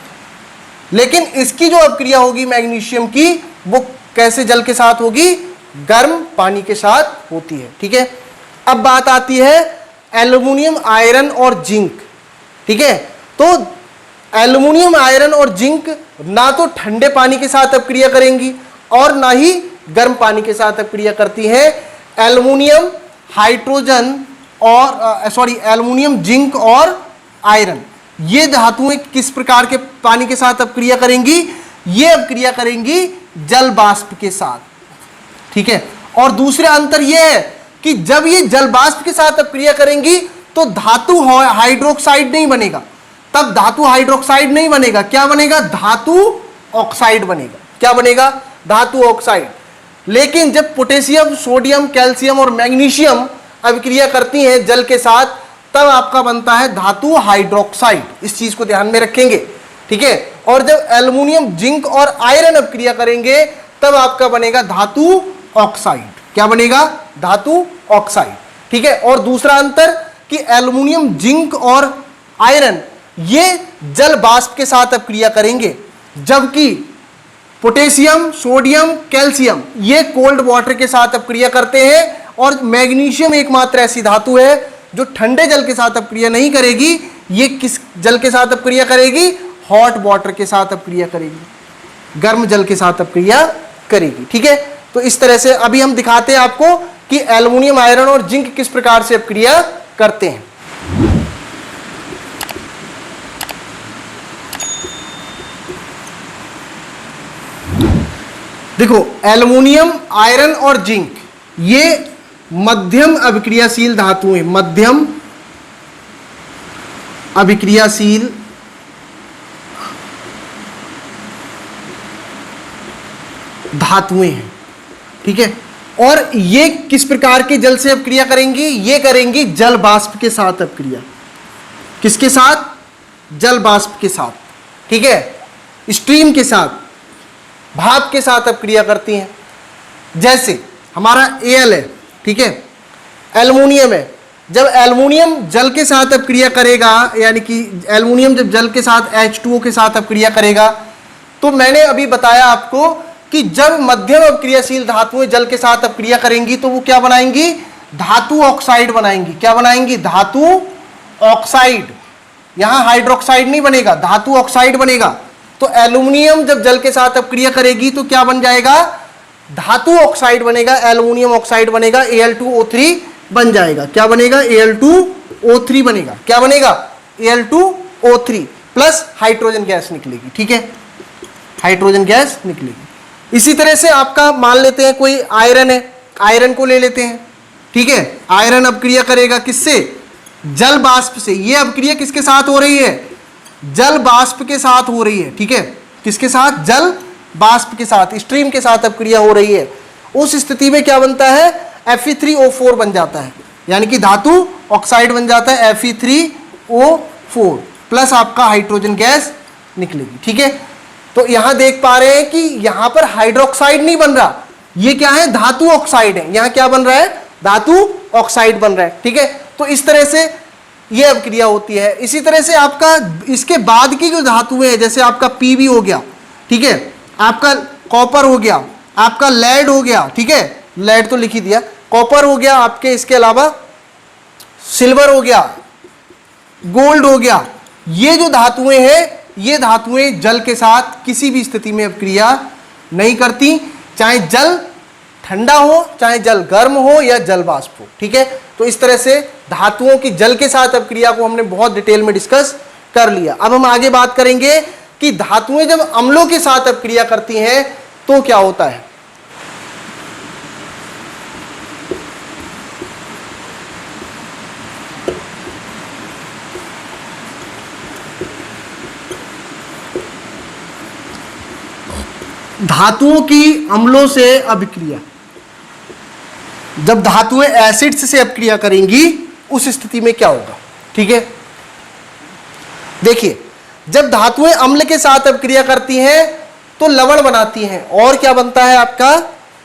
लेकिन इसकी जो अपक्रिया होगी मैग्नीशियम की, वो कैसे जल के साथ होगी? गर्म पानी के साथ होती है, ठीक है। अब बात आती है एल्युमिनियम, आयरन और जिंक, ठीक है। तो एल्युमिनियम, आयरन और जिंक ना तो ठंडे पानी के साथ अपक्रिया करेंगी और ना ही गर्म पानी के साथ अपक्रिया करती हैं। एल्युमिनियम, हाइड्रोजन और एल्युमिनियम, जिंक और आयरन, ये धातुएं किस प्रकार के पानी के साथ अपक्रिया करेंगी? ये अपक्रिया करेंगी जल वाष्प के साथ, ठीक है। और दूसरा अंतर यह है कि जब ये जल वाष्प के साथ अपक्रिया करेंगी तो धातु हाइड्रोक्साइड नहीं बनेगा, तब धातु हाइड्रोक्साइड नहीं बनेगा, क्या बनेगा? धातु ऑक्साइड बनेगा। क्या बनेगा? धातु ऑक्साइड। लेकिन जब पोटेशियम, सोडियम, कैल्शियम और मैग्नीशियम अभिक्रिया करती हैं जल के साथ, तब आपका बनता है धातु हाइड्रोक्साइड। इस चीज को ध्यान में रखेंगे, ठीक है। और जब एल्युमिनियम, जिंक और आयरन अभिक्रिया करेंगे तब आपका बनेगा धातु ऑक्साइड। क्या बनेगा? धातु ऑक्साइड, ठीक है। और दूसरा अंतर कि एल्युमिनियम, जिंक और आयरन ये जल वाष्प के साथ अपक्रिया करेंगे, जबकि पोटेशियम, सोडियम, कैल्शियम ये कोल्ड वाटर के साथ अपक्रिया करते हैं। और मैग्नीशियम एकमात्र ऐसी धातु है जो ठंडे जल के साथ अपक्रिया नहीं करेगी। ये किस जल के साथ अपक्रिया करेगी? हॉट वाटर के साथ अपक्रिया करेगी, गर्म जल के साथ अपक्रिया करेगी, ठीक है। तो इस तरह से अभी हम दिखाते हैं आपको कि एल्युमिनियम, आयरन और जिंक किस प्रकार से अपक्रिया करते हैं। देखो, एल्युमिनियम, आयरन और जिंक ये मध्यम अभिक्रियाशील धातुएं, मध्यम अभिक्रियाशील धातुएं हैं, ठीक है। और ये किस प्रकार के जल से अपक्रिया करेंगी? ये करेंगी जल वाष्प के साथ अपक्रिया। किसके साथ? जल वाष्प के साथ, ठीक है, स्ट्रीम के साथ, भाप के साथ अपक्रिया करती हैं। जैसे हमारा Al है, ठीक है, एल्युमिनियम है। जब एल्युमिनियम जल के साथ अपक्रिया करेगा, यानी कि एल्युमिनियम जब जल के साथ H2O के साथ अपक्रिया करेगा, तो मैंने अभी बताया आपको कि जब मध्यम अपक्रियाशील धातुएं जल के साथ अपक्रिया करेंगी तो वो क्या बनाएंगी? धातु ऑक्साइड बनाएंगी। क्या बनाएंगी? धातु ऑक्साइड। यहां हाइड्रोक्साइड नहीं बनेगा, धातु ऑक्साइड बनेगा। तो एल्युमिनियम जब जल के साथ अपक्रिया करेगी तो क्या बन जाएगा? धातु ऑक्साइड बनेगा, एल्युमिनियम ऑक्साइड बनेगा, Al2O3 बन जाएगा। क्या बनेगा? Al2O3 बनेगा। क्या बनेगा? Al2O3 प्लस हाइड्रोजन गैस निकलेगी, ठीक है, हाइड्रोजन गैस निकलेगी। इसी तरह से आपका मान लेते हैं कोई आयरन है, आयरन को ले लेते हैं, ठीक है, आयरन अपक्रिया करेगा किससे, जल बाष्प से। ये अपक्रिया किसके साथ हो रही है, जल बाष्प के साथ हो रही है, ठीक है, किसके साथ, जल बाष्प के साथ, स्ट्रीम के साथ अपक्रिया हो रही है। उस स्थिति में क्या बनता है, Fe3O4 बन जाता है, यानी कि धातु ऑक्साइड बन जाता है Fe3O4 प्लस आपका हाइड्रोजन गैस निकलेगी, ठीक है। तो यहां देख पा रहे हैं कि यहां पर हाइड्रोक्साइड नहीं बन रहा, ये क्या है, धातु ऑक्साइड है। यहां क्या बन रहा है, धातु ऑक्साइड बन रहा है, ठीक है। तो इस तरह से ये अपक्रिया होती है। इसी तरह से आपका इसके बाद की जो धातुएं हैं, जैसे आपका Pb हो गया, ठीक है, आपका कॉपर हो गया, आपका लेड हो गया, ठीक है, लेड तो लिख ही दिया, कॉपर हो गया आपके, इसके अलावा सिल्वर हो गया, गोल्ड हो गया। ये जो धातुएं हैं, ये धातुएं जल के साथ किसी भी स्थिति में अपक्रिया नहीं करती, चाहे जल ठंडा हो, चाहे जल गर्म हो या जल वाष्प हो, ठीक है। तो इस तरह से धातुओं की जल के साथ अपक्रिया को हमने बहुत डिटेल में डिस्कस कर लिया। अब हम आगे बात करेंगे कि धातुएं जब अम्लों के साथ अपक्रिया करती हैं तो क्या होता है। धातुओं की अम्लों से अपक्रिया, जब धातुएं एसिड्स से अपक्रिया करेंगी उस स्थिति में क्या होगा, ठीक है। देखिए, जब धातुएं अम्ल के साथ अपक्रिया करती हैं तो लवण बनाती हैं और क्या बनता है आपका,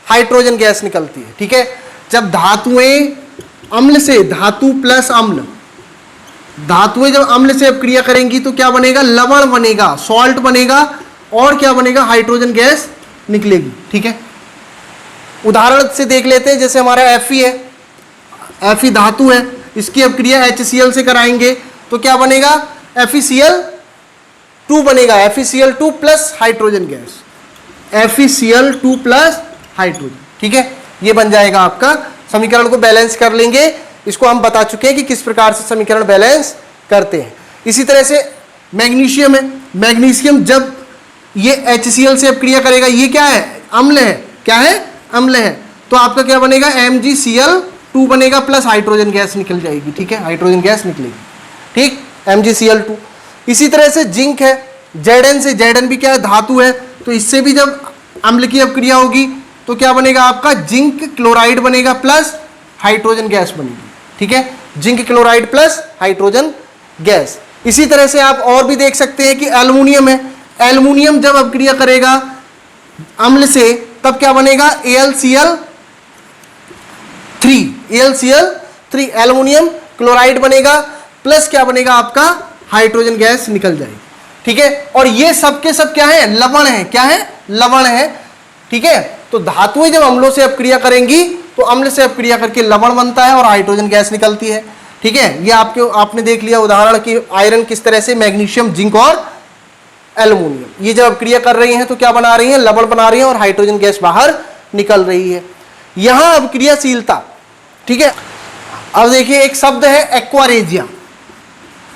हाइड्रोजन गैस निकलती है, ठीक है। जब धातुएं अम्ल से, धातु प्लस अम्ल, धातुएं जब अम्ल से अपक्रिया करेंगी तो क्या बनेगा, लवण बनेगा, सॉल्ट बनेगा और क्या बनेगा, हाइड्रोजन गैस निकलेगी, ठीक है। उदाहरण से देख लेते हैं, जैसे हमारा Fe है, Fe धातु है, इसकी अपक्रिया HCl से कराएंगे तो क्या बनेगा, FeCl2 बनेगा, FeCl2 plus hydrogen gas, FeCl2 plus hydrogen, ठीक है। ये बन जाएगा आपका, समीकरण को बैलेंस कर लेंगे। इसको हम बता चुके हैं कि किस प्रकार से समीकरण बैलेंस करते हैं। इसी तरह से मैग्नीशियम है, मैग्नीशियम जब ये HCl से अपक्रिया करेगा, ये क्या है, अम्ल है, क्या है, अम्ल है, तो आपका क्या बनेगा, MgCl2 बनेगा प्लस हाइड्रोजन गैस निकल जाएगी, ठीक है, हाइड्रोजन गैस निकलेगी, ठीक, MgCl2। इसी तरह से जिंक है, Zn से, Zn भी क्या है, धातु है, तो इससे भी जब अम्ल की अपक्रिया होगी तो क्या बनेगा आपका, जिंक क्लोराइड बनेगा प्लस हाइड्रोजन गैस बनेगी, ठीक है, zinc chloride plus hydrogen gas. इसी तरह से आप और भी देख सकते हैं कि एल्युमिनियम है, एल्युमिनियम जब अपक्रिया करेगा अम्ल से तब क्या बनेगा, AlCl3 एल्युमिनियम क्लोराइड बनेगा प्लस क्या बनेगा आपका, हाइड्रोजन गैस निकल जाएगी, ठीक है। और ये सब के सब क्या है, लवण है, क्या है, लवण है, ठीक है। तो धातुएं जब अम्लों से अपक्रिया करेंगी तो अम्ल से अपक्रिया करके लवण बनता है और हाइड्रोजन गैस निकलती है, ठीक है। ये आपने देख लिया उदाहरण कि आयरन किस तरह से, मैग्नीशियम, जिंक और एल्युमिनियम, ये जब अपक्रिया कर रही हैं तो क्या बना रही हैं, लवण बना रही हैं और हाइड्रोजन गैस बाहर निकल रही है। यहां अपक्रियाशीलता, ठीक है। अब देखिए एक शब्द है एक्वारेजिया,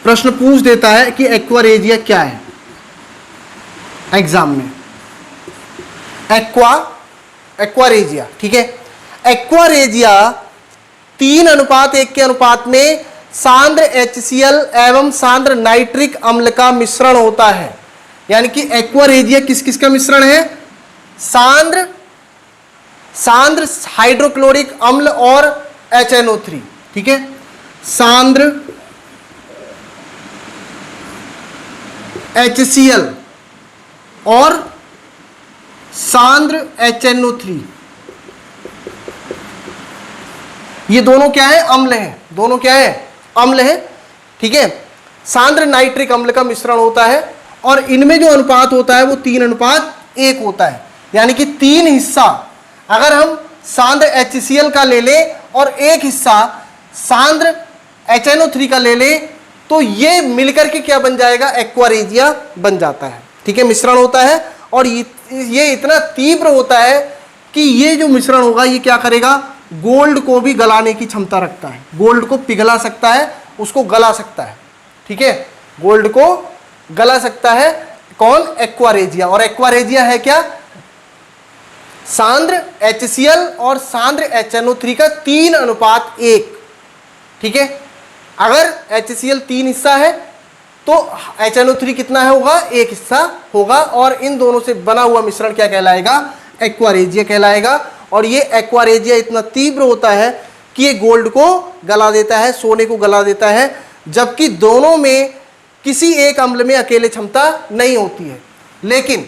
प्रश्न पूछ देता है कि एक्वारेजिया क्या है एग्जाम में, एक्वारेजिया, ठीक है। एक्वारेजिया 3:1 के अनुपात में सांद्र HCl एवं सांद्र नाइट्रिक अम्ल का मिश्रण होता है। यानी कि एक्वारेजिया किस किस का मिश्रण है, सांद्र हाइड्रोक्लोरिक अम्ल और HNO3, ठीक है, सांद्र HCl और सांद्र HNO3, ये दोनों क्या है, अम्ल है, दोनों क्या है, अम्ल है, ठीक है। सांद्र नाइट्रिक अम्ल का मिश्रण होता है और इनमें जो अनुपात होता है वो 3:1 होता है। यानी कि 3 हिस्सा अगर हम सांद्र HCl का ले लें और 1 हिस्सा सांद्र HNO3 का ले लें तो ये मिलकर के क्या बन जाएगा, एक्वारेजिया बन जाता है, ठीक है, मिश्रण होता है। और ये इतना तीव्र होता है कि ये जो मिश्रण होगा ये क्या करेगा, गोल्ड को भी गलाने की क्षमता रखता है, गोल्ड को पिघला सकता है, उसको गला सकता है, ठीक है। गोल्ड को गला सकता है। कौन? Aqua regia. और एक्वा रेजिया है क्या? सांद्र HCl और सांद्र HNO3 का 3:1। ठीक है, अगर HCl 3 हिस्सा है तो HNO3 कितना है होगा? 1 हिस्सा होगा। और इन दोनों से बना हुआ मिश्रण क्या कहलाएगा? एक्वा रेजिया कहलाएगा। और ये एक्वा रेजिया इतना तीव्र होता है कि ये गोल्ड को गला देता है, सोने को गला देता है, जबकि दोनों में किसी एक अम्ल में अकेले क्षमता नहीं होती है। लेकिन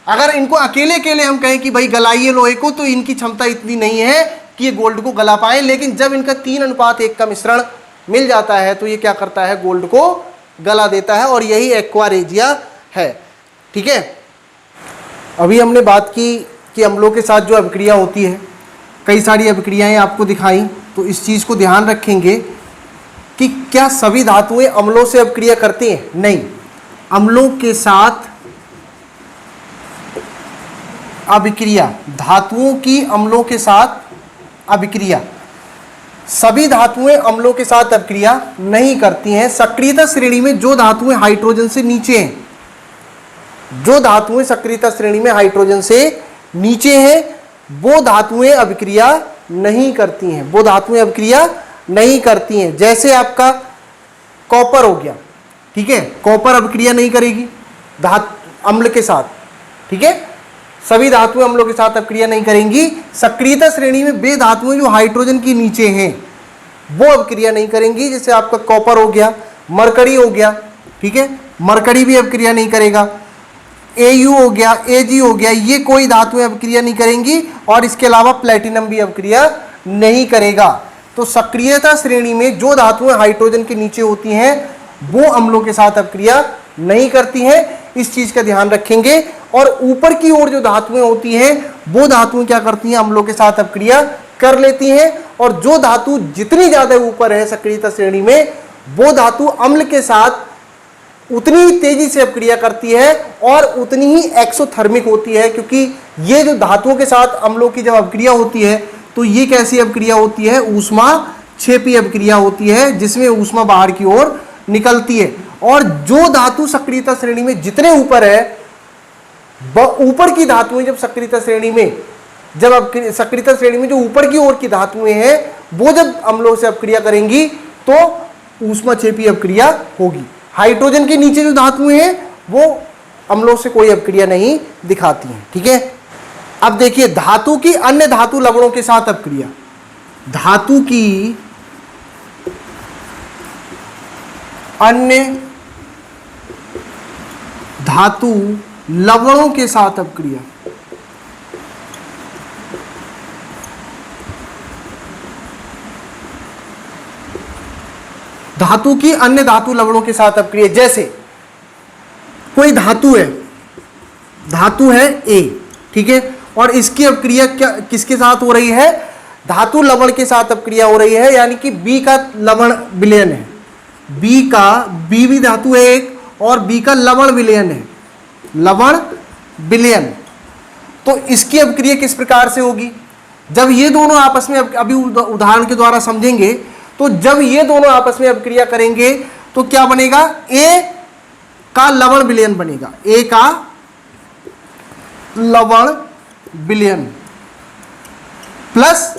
अगर इनको अकेले अकेले हम कहें कि भाई गलाइए लोहे को, तो इनकी क्षमता इतनी नहीं है कि ये गोल्ड को गला पाए। लेकिन जब इनका 3:1 का मिश्रण मिल जाता है तो ये क्या करता है? गोल्ड को गला देता है। और यही एक्वा रेजिया है। ठीक है, अभी हमने बात की कि अम्लों के साथ जो अभिक्रिया होती है, कई सारी अभिक्रियाएं आपको दिखाई, तो इस चीज़ को ध्यान रखेंगे कि क्या सभी धातुएं अम्लों से अभिक्रिया करती हैं? नहीं, अम्लों के साथ अभिक्रिया, धातुओं की अम्लों के साथ अभिक्रिया, सभी धातुएं अम्लों के साथ अभिक्रिया नहीं करती हैं। सक्रियता श्रेणी में जो धातुएं हाइड्रोजन से नीचे हैं, जो धातुएं सक्रियता श्रेणी में हाइड्रोजन से नीचे हैं, वो धातुएं अभिक्रिया नहीं करती हैं, वो धातुएं अभिक्रिया नहीं करती हैं। जैसे आपका कॉपर हो गया, ठीक है, कॉपर अभिक्रिया नहीं करेगी अम्ल के साथ। ठीक है, सभी धातुएं अम्लों के साथ अभिक्रिया नहीं करेंगी। सक्रियता श्रेणी में वे धातुएं जो हाइड्रोजन के नीचे हैं वो अभिक्रिया नहीं करेंगी। जैसे आपका कॉपर हो गया, मरकरी हो गया, ठीक है, मरकरी भी अभिक्रिया नहीं करेगा। Au हो गया, Ag हो गया, ये कोई धातुएं अभिक्रिया नहीं करेंगी। और इसके अलावा प्लेटिनम भी अभिक्रिया नहीं करेगा। तो सक्रियता श्रेणी में जो धातुएं हाइड्रोजन के नीचे होती हैं वो अम्लों के साथ अभिक्रिया नहीं करती हैं। इस चीज का ध्यान रखेंगे। और ऊपर की ओर जो धातुएं होती हैं वो धातुएं क्या करती हैं? अम्लों के साथ अभिक्रिया कर लेती हैं। और जो धातु जितनी ज्यादा ऊपर है सक्रियता श्रेणी में, वो धातु अम्ल के साथ उतनी ही तेजी से अभिक्रिया करती है और उतनी ही एक्सोथर्मिक होती है। क्योंकि ये जो धातुओं के साथ अम्लों की जब अभिक्रिया होती है तो ये कैसी अभिक्रिया होती है? ऊष्माक्षेपी अभिक्रिया होती है, जिसमें ऊष्मा बाहर की ओर निकलती है। और जो धातु सक्रियता श्रेणी में जितने ऊपर है, ऊपर की धातुएं जब सक्रियता श्रेणी में, जब सक्रियता श्रेणी में जो ऊपर की ओर की धातुएं हैं वो जब अम्लों से अभिक्रिया करेंगी तो ऊष्माक्षेपी अभिक्रिया होगी। हाइड्रोजन के नीचे जो धातुएं हैं वो अम्लों से कोई अभिक्रिया नहीं दिखाती हैं। ठीक है, अब देखिए धातु की अन्य धातु लवणों के साथ अभिक्रिया। धातु की अन्य धातु लवणों के साथ अभिक्रिया। धातु की अन्य धातु लवणों के साथ अभिक्रिया, जैसे कोई धातु है A, ठीक है, और इसकी अभिक्रिया क्या किसके साथ हो रही है? धातु लवण के साथ अभिक्रिया हो रही है। यानी कि B का लवण विलयन है, B भी धातु है एक, और B का लवण विलयन है, लवण विलयन। तो इसकी अभिक्रिया किस प्रकार से होगी? जब ये दोनों आपस में, अभी उदाहरण के द्वारा समझेंगे, तो जब ये दोनों आपस में अभिक्रिया करेंगे तो क्या बनेगा? A का लवण विलयन बनेगा, A का लवण विलयन प्लस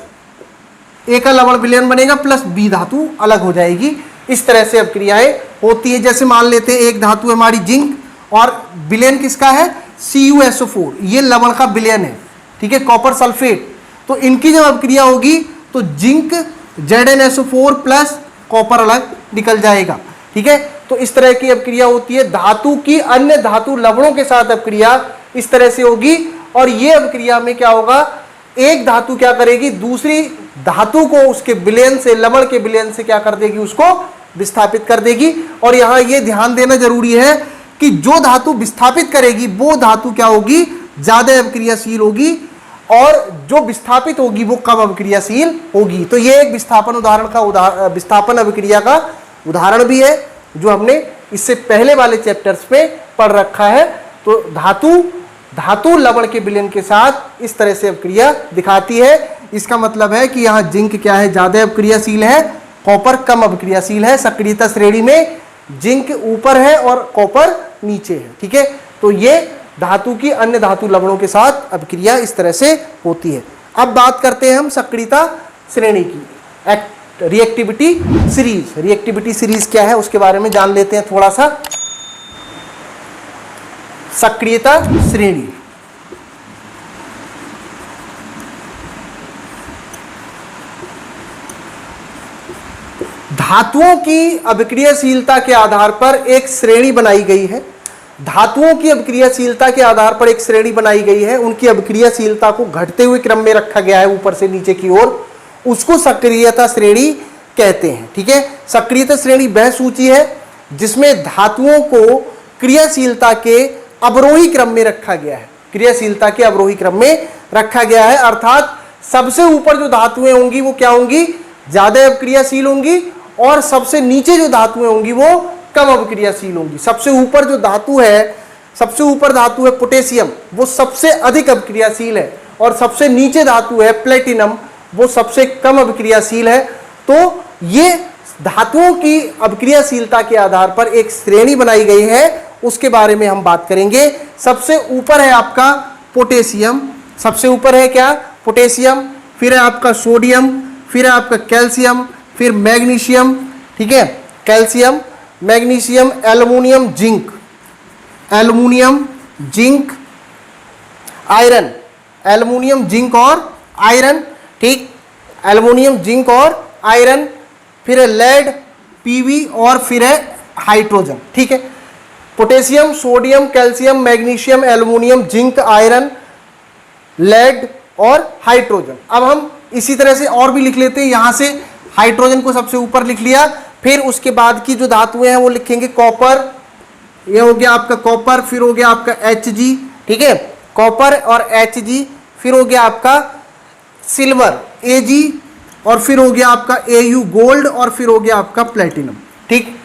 A का लवण विलयन बनेगा प्लस B धातु अलग हो जाएगी। इस तरह से अभिक्रियाएं होती है। जैसे मान लेते हैं एक धातु है हमारी जिंक, और विलयन किसका है? CuSO4, ये लवण का विलयन है, ठीक है, कॉपर सल्फेट। तो इनकी जब अभिक्रिया होगी तो जिंक ZnSO4 प्लस कॉपर अलग निकल जाएगा। ठीक है, तो इस तरह की अभिक्रिया होती है। धातु की अन्य धातु लवणों के साथ अभिक्रिया इस तरह से होगी। और ये अभिक्रिया में क्या होगा? एक धातु क्या करेगी? दूसरी धातु को उसके विलयन से, लवण के विलयन से क्या कर देगी? उसको विस्थापित कर देगी। और यहां ये ध्यान देना जरूरी है कि जो धातु विस्थापित करेगी वो धातु क्या होगी? ज्यादा अभिक्रियाशील होगी, और जो विस्थापित होगी वो कम अभिक्रियाशील होगी। तो ये एक विस्थापन अभिक्रिया का उदाहरण भी है जो हमने इससे पहले वाले चैप्टर्स में पढ़ रखा है। तो धातु लवण के विलयन के साथ इस तरह से अभिक्रिया दिखाती है। इसका मतलब है कि यहाँ जिंक क्या है? ज्यादा अभिक्रियाशील है, कॉपर कम अभिक्रियाशील है। सक्रियता श्रेणी में जिंक ऊपर है और कॉपर नीचे है। ठीक है, तो ये धातु की अन्य धातु लवणों के साथ अभिक्रिया इस तरह से होती है। अब बात करते हैं हम सक्रियता श्रेणी की, रिएक्टिविटी सीरीज। रिएक्टिविटी सीरीज क्या है उसके बारे में जान लेते हैं थोड़ा सा। सक्रियता श्रेणी, धातुओं की अभिक्रियाशीलता के आधार पर एक श्रेणी बनाई गई है। धातुओं की अभिक्रियाशीलता के आधार पर एक श्रेणी बनाई गई है, उनकी अभिक्रियाशीलता को घटते हुए क्रम में रखा गया है ऊपर से नीचे की ओर, उसको सक्रियता श्रेणी कहते हैं। ठीक है, सक्रियता श्रेणी वह सूची है जिसमें धातुओं को क्रियाशीलता के अवरोही क्रम में रखा गया है, क्रियाशीलता के अवरोही क्रम में रखा गया है। अर्थात सबसे ऊपर जो धातुएं होंगी वो क्या होंगी, ज्यादा अभिक्रियाशील होंगी, और सबसे नीचे जो धातुएं होंगी वो कम अभिक्रियाशील होंगी। सबसे ऊपर जो धातु है, सबसे ऊपर धातु है पोटेशियम, वो सबसे अधिक अभिक्रियाशील है, और सबसे नीचे धातु है प्लेटिनम, वो सबसे कम अभिक्रियाशील है। तो ये धातुओं की अभिक्रियाशीलता के आधार पर एक श्रेणी बनाई गई है, उसके बारे में हम बात करेंगे। सबसे ऊपर है आपका पोटेशियम, सबसे ऊपर है क्या, पोटेशियम, फिर है आपका सोडियम, फिर है आपका कैल्शियम, फिर मैग्नीशियम। ठीक है, calcium, magnesium, aluminium, zinc, aluminium, zinc, iron, aluminium, zinc और आयरन। ठीक, एल्युमिनियम, जिंक और आयरन, फिर है लेड, पीवी, और फिर है हाइड्रोजन। ठीक है, potassium, sodium, calcium, magnesium, aluminium, zinc, iron, lead और हाइड्रोजन। अब हम इसी तरह से और भी लिख लेते हैं। यहां से हाइड्रोजन को सबसे ऊपर लिख लिया, फिर उसके बाद की जो धातुएं हैं वो लिखेंगे कॉपर, ये हो गया आपका कॉपर, फिर हो गया आपका Hg। ठीक है, कॉपर और Hg, फिर हो गया आपका सिल्वर Ag, और फिर हो गया आपका Au गोल्ड, और फिर हो गया आपका प्लेटिनम। ठीक,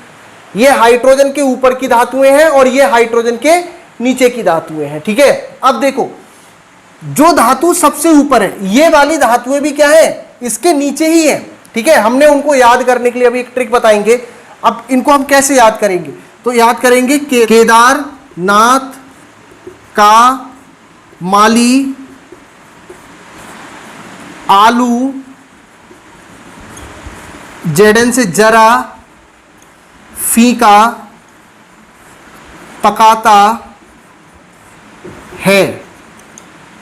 ये हाइड्रोजन के ऊपर की धातुएं हैं और ये हाइड्रोजन के नीचे की धातुएं हैं। ठीक है, अब देखो जो धातु सबसे ऊपर है, ये वाली धातुएं भी क्या है, इसके नीचे ही है। ठीक है, हमने उनको याद करने के लिए अभी एक ट्रिक बताएंगे। अब इनको हम कैसे याद करेंगे, तो याद करेंगे केदारनाथ का माली, आलू, जेडन से जरा, फीका, पकाता है।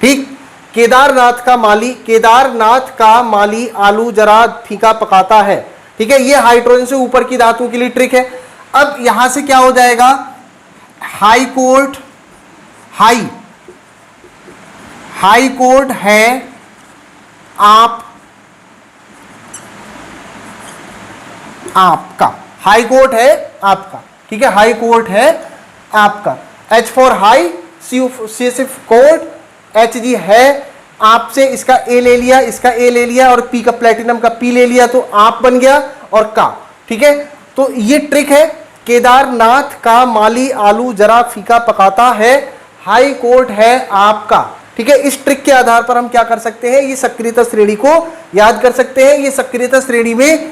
ठीक, केदारनाथ का माली, केदारनाथ का माली आलू जरा फीका पकाता है। ठीक है, ये हाइड्रोजन से ऊपर की धातु के लिए ट्रिक है। अब यहां से क्या हो जाएगा, हाई कोर्ट, हाई कोर्ट है आपका, हाई कोर्ट है आपका। ठीक है, हाई कोर्ट है आपका, H for high, C court, Hg है आपसे, इसका A ले लिया, इसका A ले लिया, और P का प्लेटिनम का P ले लिया, तो आप बन गया और का। ठीक है, तो ये ट्रिक है, केदारनाथ का माली आलू जरा फीका पकाता है, हाई कोर्ट है आपका। ठीक है, इस ट्रिक के आधार पर हम क्या कर सकते हैं, ये सक्रियता श्रेणी को याद कर सकते हैं। ये सक्रियता श्रेणी में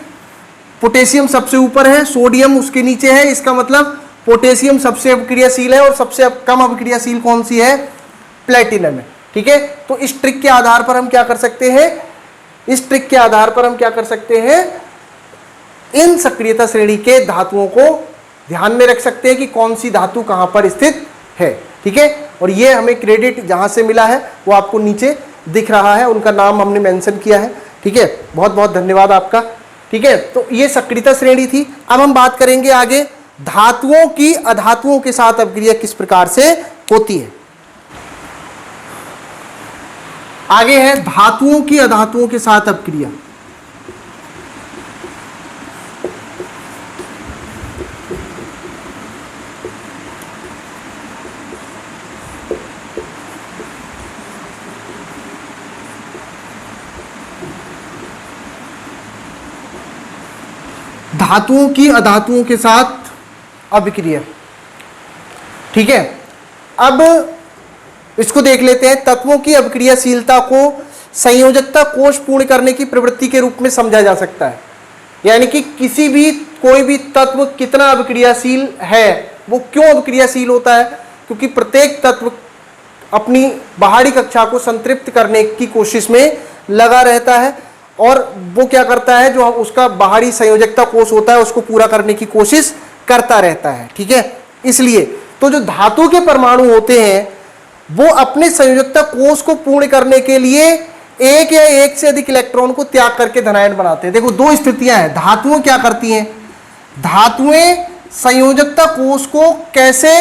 पोटेशियम सबसे ऊपर है, सोडियम उसके नीचे है, इसका मतलब पोटेशियम सबसे अभिक्रियाशील है और सबसे कम अभिक्रियाशील कौन सी है, प्लेटिनम है। ठीक है, तो इस ट्रिक के आधार पर हम क्या कर सकते हैं, इस ट्रिक के आधार पर हम क्या कर सकते हैं, इन सक्रियता श्रेणी के धातुओं को ध्यान में रख सकते हैं कि कौन सी धातु कहां पर स्थित है। ठीक है, और ये हमें क्रेडिट जहां से मिला है वो आपको नीचे दिख रहा है, उनका नाम हमने मेंशन किया है। ठीक है, बहुत बहुत धन्यवाद आपका। ठीक है, तो ये सक्रियता श्रेणी थी। अब हम बात करेंगे आगे धातुओं की अधातुओं के साथ अभिक्रिया किस प्रकार से होती है। आगे है धातुओं की अधातुओं के साथ अभिक्रिया। धातुओं की अधातुओं के साथ अभिक्रिया। ठीक है, अब इसको देख लेते हैं। तत्वों की अभिक्रियाशीलता को संयोजकता कोष पूर्ण करने की प्रवृत्ति के रूप में समझा जा सकता है। यानी कि किसी भी कोई भी तत्व कितना अभिक्रियाशील है, वो क्यों अभिक्रियाशील होता है, क्योंकि प्रत्येक तत्व अपनी बाहरी कक्षा को संतृप्त करने की कोशिश में लगा रहता है और वो क्या करता है, जो उसका बाहरी संयोजकता कोष होता है उसको पूरा करने की कोशिश करता रहता है। ठीक है, इसलिए तो जो धातु के परमाणु होते हैं वो अपने संयोजकता कोष को पूर्ण करने के लिए एक या एक से अधिक इलेक्ट्रॉन को त्याग करके धनायन बनाते हैं। देखो दो स्थितियां हैं, धातुएं क्या करती हैं, धातुएं संयोजकता कोष को कैसे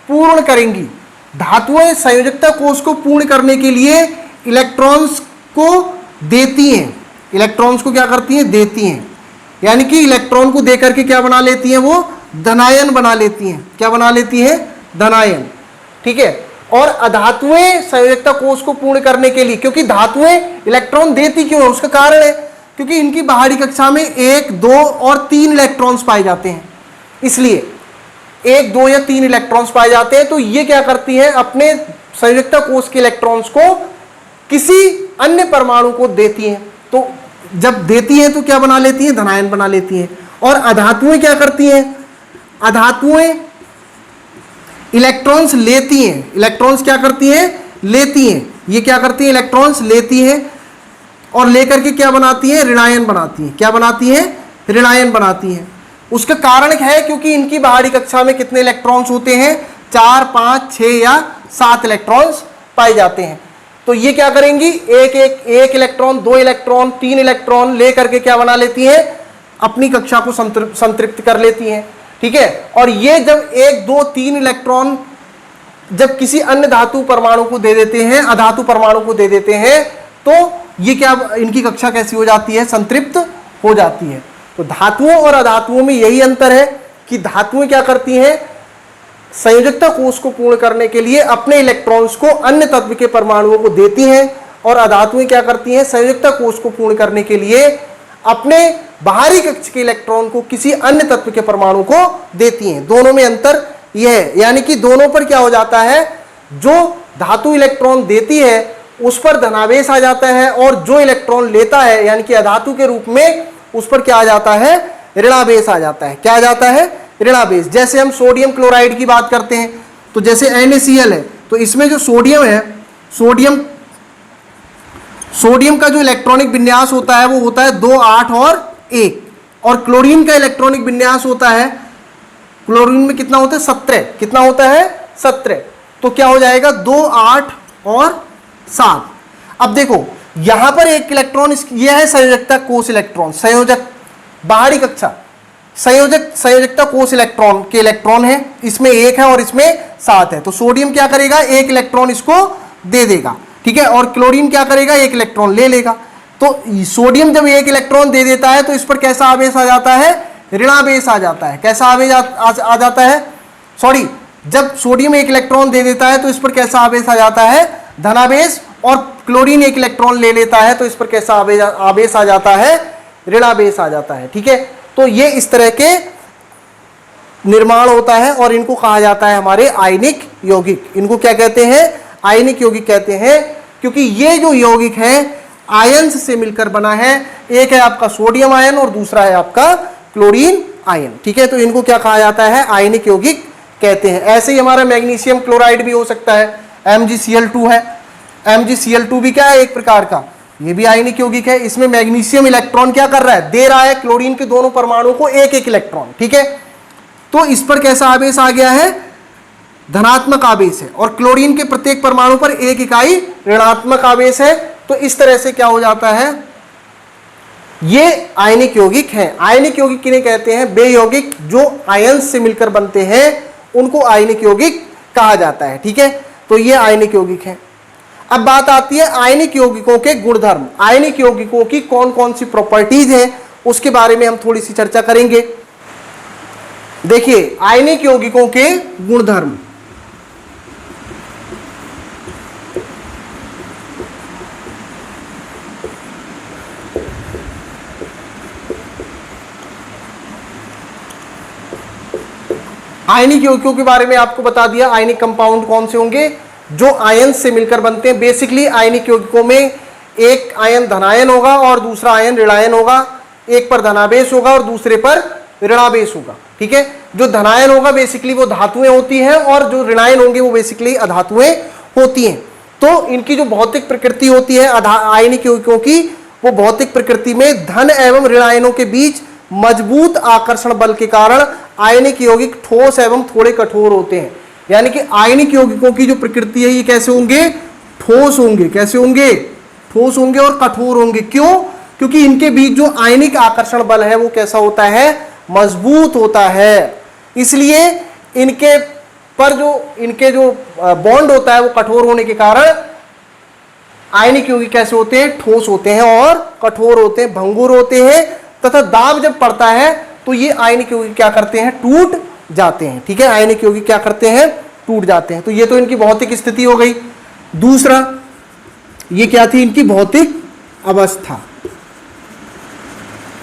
पूर्ण करेंगी, धातुएं संयोजकता कोष को पूर्ण करने के लिए इलेक्ट्रॉन्स को देती हैं, इलेक्ट्रॉन्स को क्या करती हैं, देती हैं, यानी कि इलेक्ट्रॉन को देकर के क्या बना लेती हैं, वो धनायन बना लेती हैं। क्या बना लेती हैं, धनायन। ठीक है, और अधातुएं संयोजकता कोष को पूर्ण करने के लिए, क्योंकि धातुएं इलेक्ट्रॉन देती क्यों है, उसका कारण है क्योंकि इनकी बाहरी कक्षा में 1, 2 और 3 इलेक्ट्रॉन्स पाए जाते हैं, इसलिए 1, 2 या 3 इलेक्ट्रॉन्स पाए जाते हैं। तो ये क्या करती है, अपने संयोजकता कोष के इलेक्ट्रॉन्स को किसी अन्य परमाणु को देती हैं, तो जब देती हैं तो क्या बना लेती हैं, धनायन बना लेती हैं। और अधातुएं क्या करती हैं, अधातुएं इलेक्ट्रॉन्स लेती हैं, इलेक्ट्रॉन्स क्या करती हैं, लेती हैं, ये क्या करती हैं, इलेक्ट्रॉन्स लेती हैं और लेकर के क्या बनाती हैं, ऋणायन बनाती हैं। क्या बनाती हैं, ऋणायन बनाती हैं। उसका कारण है क्योंकि इनकी बाहरी कक्षा में कितने इलेक्ट्रॉन्स होते हैं, 4, 5, 6 या 7 इलेक्ट्रॉन्स पाए जाते हैं। तो ये क्या करेंगी, एक इलेक्ट्रॉन, 2 इलेक्ट्रॉन, 3 इलेक्ट्रॉन लेकर के क्या बना लेती हैं, अपनी कक्षा को संतृप्त कर लेती हैं। ठीक है, और ये जब 1, 2, 3 इलेक्ट्रॉन जब किसी अन्य धातु परमाणु को दे देते हैं, अधातु परमाणु को दे देते हैं, तो ये क्या, इनकी कक्षा कैसी हो जाती है, संतृप्त हो जाती है। तो धातुओं और अधातुओं में यही अंतर है कि धातुएं क्या करती हैं, संयोजकता कोष को पूर्ण करने के लिए अपने इलेक्ट्रॉन्स को अन्य तत्व के परमाणुओं को देती हैं, और अधातुएं क्या करती हैं, संयोजकता कोष को पूर्ण करने के लिए अपने बाहरी कक्ष के इलेक्ट्रॉन को किसी अन्य तत्व के परमाणु को देती हैं। दोनों में अंतर यह है, यानी कि दोनों पर क्या हो जाता है, जो धातु इलेक्ट्रॉन देती है उस पर धनावेश आ जाता है, और जो इलेक्ट्रॉन लेता है यानी कि अधातु के रूप में उस पर क्या आ जाता है, ऋणावेश आ जाता है। क्या आ जाता है, ऋणावेश। जैसे हम सोडियम क्लोराइड की बात करते हैं, तो जैसे NaCl है, तो इसमें जो सोडियम है, सोडियम का जो इलेक्ट्रॉनिक विन्यास होता है वो होता है 2, 8 और 1, और क्लोरीन का इलेक्ट्रॉनिक विन्यास होता है, क्लोरीन में कितना होता है, 17। कितना होता है, 17। तो क्या हो जाएगा, 2, 8 और 7। अब देखो यहां पर एक इलेक्ट्रॉन, यह है संयोजकता कोष इलेक्ट्रॉन, संयोजक बाहरी कक्षा, संयोजकता कोष इलेक्ट्रॉन के इलेक्ट्रॉन है, इसमें 1 है और इसमें 7 है। तो सोडियम क्या करेगा, 1 इलेक्ट्रॉन इसको दे देगा। ठीक है, और क्लोरीन क्या करेगा, 1 इलेक्ट्रॉन ले लेगा। तो सोडियम जब 1 इलेक्ट्रॉन दे देता है तो इस पर कैसा आवेश आ जाता है, ऋणावेश आ जाता है। कैसा आवेश आ जाता है, सॉरी, जब सोडियम 1 इलेक्ट्रॉन दे देता है तो इस पर कैसा आवेश आ जाता है, धनावेश, और क्लोरीन 1 इलेक्ट्रॉन ले लेता है तो इस पर कैसा आवेश आ जाता है, ऋणावेश आ जाता है। ठीक है, तो ये इस तरह के निर्माण होता है और इनको कहा जाता है हमारे आयनिक यौगिक। इनको क्या कहते हैं, आयनिक यौगिक कहते हैं, क्योंकि ये जो यौगिक है आयंस से मिलकर बना है। एक है आपका सोडियम आयन और दूसरा है आपका क्लोरीन आयन। ठीक है, तो इनको क्या कहा जाता है, आयनिक यौगिक कहते हैं। ऐसे ही हमारा मैग्नीशियम क्लोराइड भी हो सकता है, MgCl2 है, MgCl2 भी क्या है, एक प्रकार का, ये भी आयनिक यौगिक है। इसमें मैग्नीशियम इलेक्ट्रॉन क्या कर रहा है, दे रहा है क्लोरीन के दोनों परमाणु को 1-1 इलेक्ट्रॉन। ठीक है, तो इस पर कैसा आवेश आ गया है, धनात्मक आवेश है, और क्लोरीन के प्रत्येक परमाणु पर 1 इकाई ऋणात्मक आवेश है। तो इस तरह से क्या हो जाता है, ये आयनिक यौगिक हैं। आयनिक यौगिक किन्हें कहते हैं, वे यौगिक जो आयंस से मिलकर बनते हैं उनको आयनिक यौगिक कहा जाता है। ठीक है, तो ये आयनिक यौगिक हैं। अब बात आती है आयनिक यौगिकों के गुणधर्म। आयनिक यौगिकों की कौन कौन सी प्रॉपर्टीज हैं उसके बारे में हम थोड़ी सी चर्चा करेंगे। देखिए आयनिक यौगिकों के गुणधर्म, आयनिक यौगिकों के बारे में आपको बता दिया। आयनिक कंपाउंड कौन से होंगे, जो आयन से मिलकर बनते हैं। बेसिकली आयनिक यौगिकों में एक आयन धनायन होगा और दूसरा आयन ऋणायन होगा। एक पर धनावेश होगा और दूसरे पर ऋणावेश होगा। ठीक है, जो धनायन होगा बेसिकली वो धातुएं होती हैं और जो ऋणायन होंगे वो बेसिकली अधातुएं होती हैं। तो इनकी जो भौतिक प्रकृति होती है आयनिक यौगिकों की, वो भौतिक प्रकृति में धन एवं ऋणायनों के बीच मजबूत आकर्षण बल के कारण आयनिक यौगिक ठोस एवं थोड़े कठोर होते हैं। यानी कि आयनिक यौगिकों की जो प्रकृति है ये कैसे होंगे? ठोस होंगे। कैसे होंगे? ठोस होंगे और कठोर होंगे। क्यों? क्योंकि इनके बीच जो आयनिक आकर्षण बल है वो कैसा होता है? मजबूत होता है। इसलिए इनके पर इनके जो बॉन्ड होता है वो कठोर होने के कारण आयनिक यौगिक कैसे होते हैं? ठोस होते हैं और कठोर होते हैं, भंगुर होते हैं, तथा दाब जब पड़ता है तो ये आयनिक यौगिक क्या करते हैं? टूट जाते हैं। ठीक है, आयनिक यौगिक क्या करते हैं? टूट जाते हैं। तो ये तो इनकी भौतिक स्थिति हो गई। दूसरा, ये क्या थी? इनकी भौतिक अवस्था।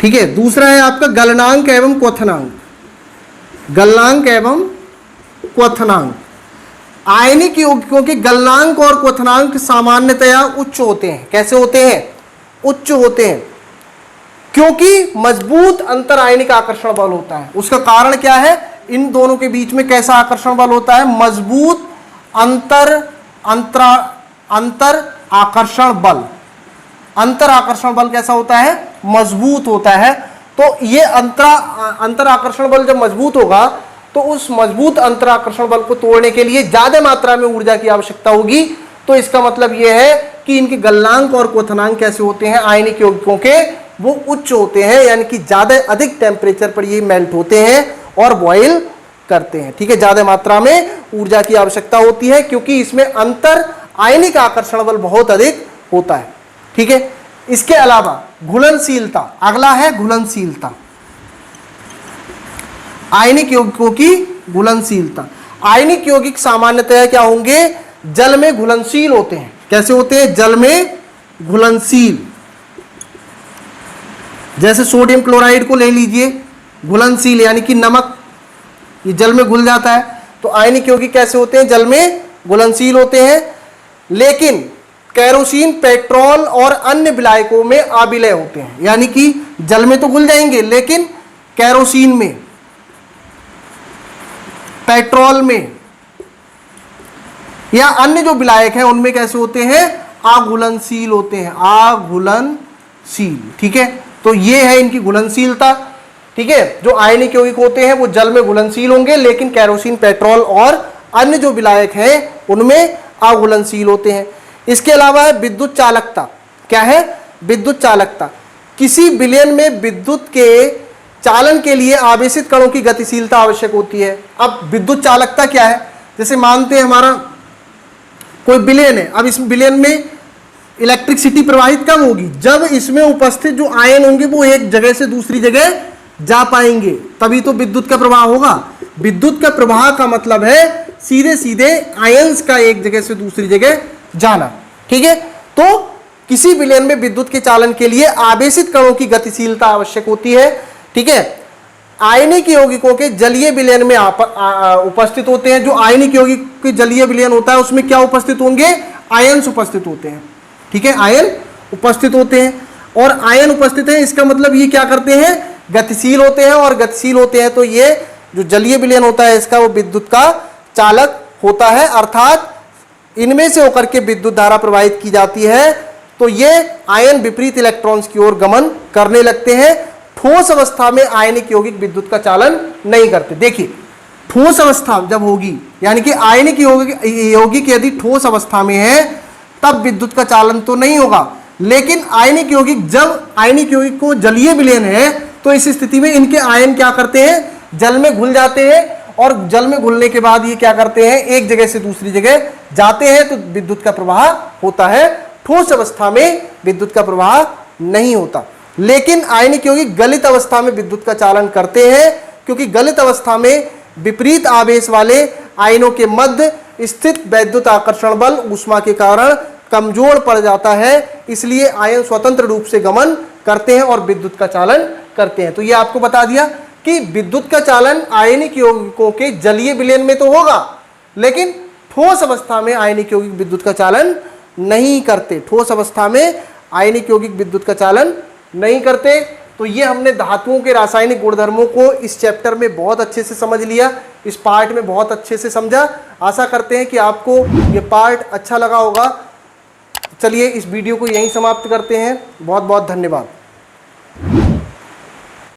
ठीक है, दूसरा है आपका गलनांक एवं क्वथनांक। गलनांक एवं क्वथनांक। आयनिक यौगिकों के गलनांक और क्वथनांक सामान्यतया उच्च होते हैं। कैसे होते हैं? उच्च होते हैं, क्योंकि मजबूत अंतर आयनिक आकर्षण बल होता है। उसका कारण क्या है? इन दोनों के बीच में कैसा आकर्षण बल होता है? मजबूत अंतर आकर्षण बल। अंतर आकर्षण बल कैसा होता है? मजबूत होता है। तो ये अंतर आकर्षण बल जब मजबूत होगा तो उस मजबूत अंतर आकर्षण बल को तोड़ने के लिए ज्यादा मात्रा में ऊर्जा की आवश्यकता होगी। तो इसका मतलब यह है कि इनके गलनांक और क्वथनांक कैसे होते हैं? आयनिक यौगिकों के वो उच्च होते हैं, यानी कि ज्यादा अधिक टेम्परेचर पर ये मेल्ट होते हैं और बॉयल करते हैं। ठीक है, ज्यादा मात्रा में ऊर्जा की आवश्यकता होती है क्योंकि इसमें अंतर आयनिक आकर्षण बल बहुत अधिक होता है। ठीक है, इसके अलावा घुलनशीलता, अगला है घुलनशीलता। आयनिक यौगिकों की घुलनशीलता। आयनिक यौगिक सामान्यतः क्या होंगे? जल में घुलनशील होते हैं। कैसे होते हैं? जल में घुलनशील। जैसे सोडियम क्लोराइड को ले लीजिए, घुलनशील यानी कि नमक, ये जल में घुल जाता है। तो आयनिक यौगिक कैसे होते हैं? जल में घुलनशील होते हैं। लेकिन केरोसिन, पेट्रोल और अन्य विलायकों में अविलय होते हैं। यानी कि जल में तो घुल जाएंगे लेकिन केरोसिन में, पेट्रोल में या अन्य जो विलायक हैं उनमें कैसे होते हैं? अघुलनशील होते हैं। अघुलनशील। ठीक है, तो ये है इनकी घुलनशीलता। ठीक है, जो आयनिक यौगिक होते हैं वो जल में घुलनशील होंगे लेकिन केरोसिन, पेट्रोल और अन्य जो विलायक हैं उनमें अघुलनशील होते हैं। इसके अलावा है विद्युत चालकता। क्या है? विद्युत चालकता। किसी विलयन में विद्युत के चालन के लिए आवेशित कणों की गतिशीलता आवश्यक होती है। अब विद्युत चालकता क्या है? जैसे मानते हैं हमारा कोई विलयन है, अब इस विलयन में इलेक्ट्रिसिटी प्रवाहित कब होगी? जब इसमें उपस्थित जो आयन होंगे वो एक जगह से दूसरी जगह जा पाएंगे, तभी तो विद्युत का प्रवाह होगा। विद्युत का प्रवाह का मतलब है सीधे सीधे आयंस का एक जगह से दूसरी जगह जाना। ठीक है, तो किसी विलयन में विद्युत के चालन के लिए आवेशित कणों की गतिशीलता आवश्यक होती है। ठीक है, आयनिक यौगिकों के जलीय विलयन में उपस्थित होते हैं। जो आयनिक यौगिक के जलीय विलयन होता है उसमें क्या उपस्थित होंगे? आयन्स उपस्थित होते हैं। ठीक है, आयन उपस्थित होते हैं और आयन उपस्थित है, इसका मतलब ये क्या करते हैं? गतिशील होते हैं। और गतिशील होते हैं तो ये जो जलीय विलयन होता है इसका वो विद्युत का चालक होता है, अर्थात इनमें से होकर के विद्युत धारा प्रवाहित की जाती है। तो ये आयन विपरीत इलेक्ट्रॉन्स की ओर गमन करने लगते हैं। ठोस अवस्था में आयनिक यौगिक विद्युत का चालन नहीं करते। देखिए, ठोस अवस्था जब होगी, यानी कि आयनिक यौगिक यदि ठोस अवस्था में है तब विद्युत का चालन तो नहीं होगा। लेकिन आयनिक यौगिक, जब आयनिक यौगिक को जलीय विलयन है तो इस स्थिति में इनके आयन क्या करते हैं? जल में घुल जाते हैं और जल में घुलने के बाद ये क्या करते हैं? एक जगह से दूसरी जगह जाते हैं, तो विद्युत का प्रवाह होता है। ठोस अवस्था में विद्युत का प्रवाह नहीं होता। लेकिन आयनिक यौगिक गलित अवस्था में विद्युत का चालन करते हैं, क्योंकि गलित अवस्था में विपरीत आवेश वाले आयनों के मध्य स्थित वैद्युत आकर्षण बल ऊष्मा के कारण कमजोर पड़ जाता है। इसलिए आयन स्वतंत्र रूप से गमन करते हैं और विद्युत का चालन करते हैं। तो ये आपको बता दिया कि विद्युत का चालन आयनिक यौगिकों के जलीय विलयन में तो होगा, लेकिन ठोस अवस्था में आयनिक यौगिक विद्युत का चालन नहीं करते। ठोस अवस्था में आयनिक यौगिक विद्युत का चालन नहीं करते। तो ये हमने धातुओं के रासायनिक गुणधर्मों को इस चैप्टर में बहुत अच्छे से समझ लिया, इस पार्ट में बहुत अच्छे से समझा। आशा करते हैं कि आपको ये पार्ट अच्छा लगा होगा। चलिए इस वीडियो को यहीं समाप्त करते हैं। बहुत बहुत धन्यवाद।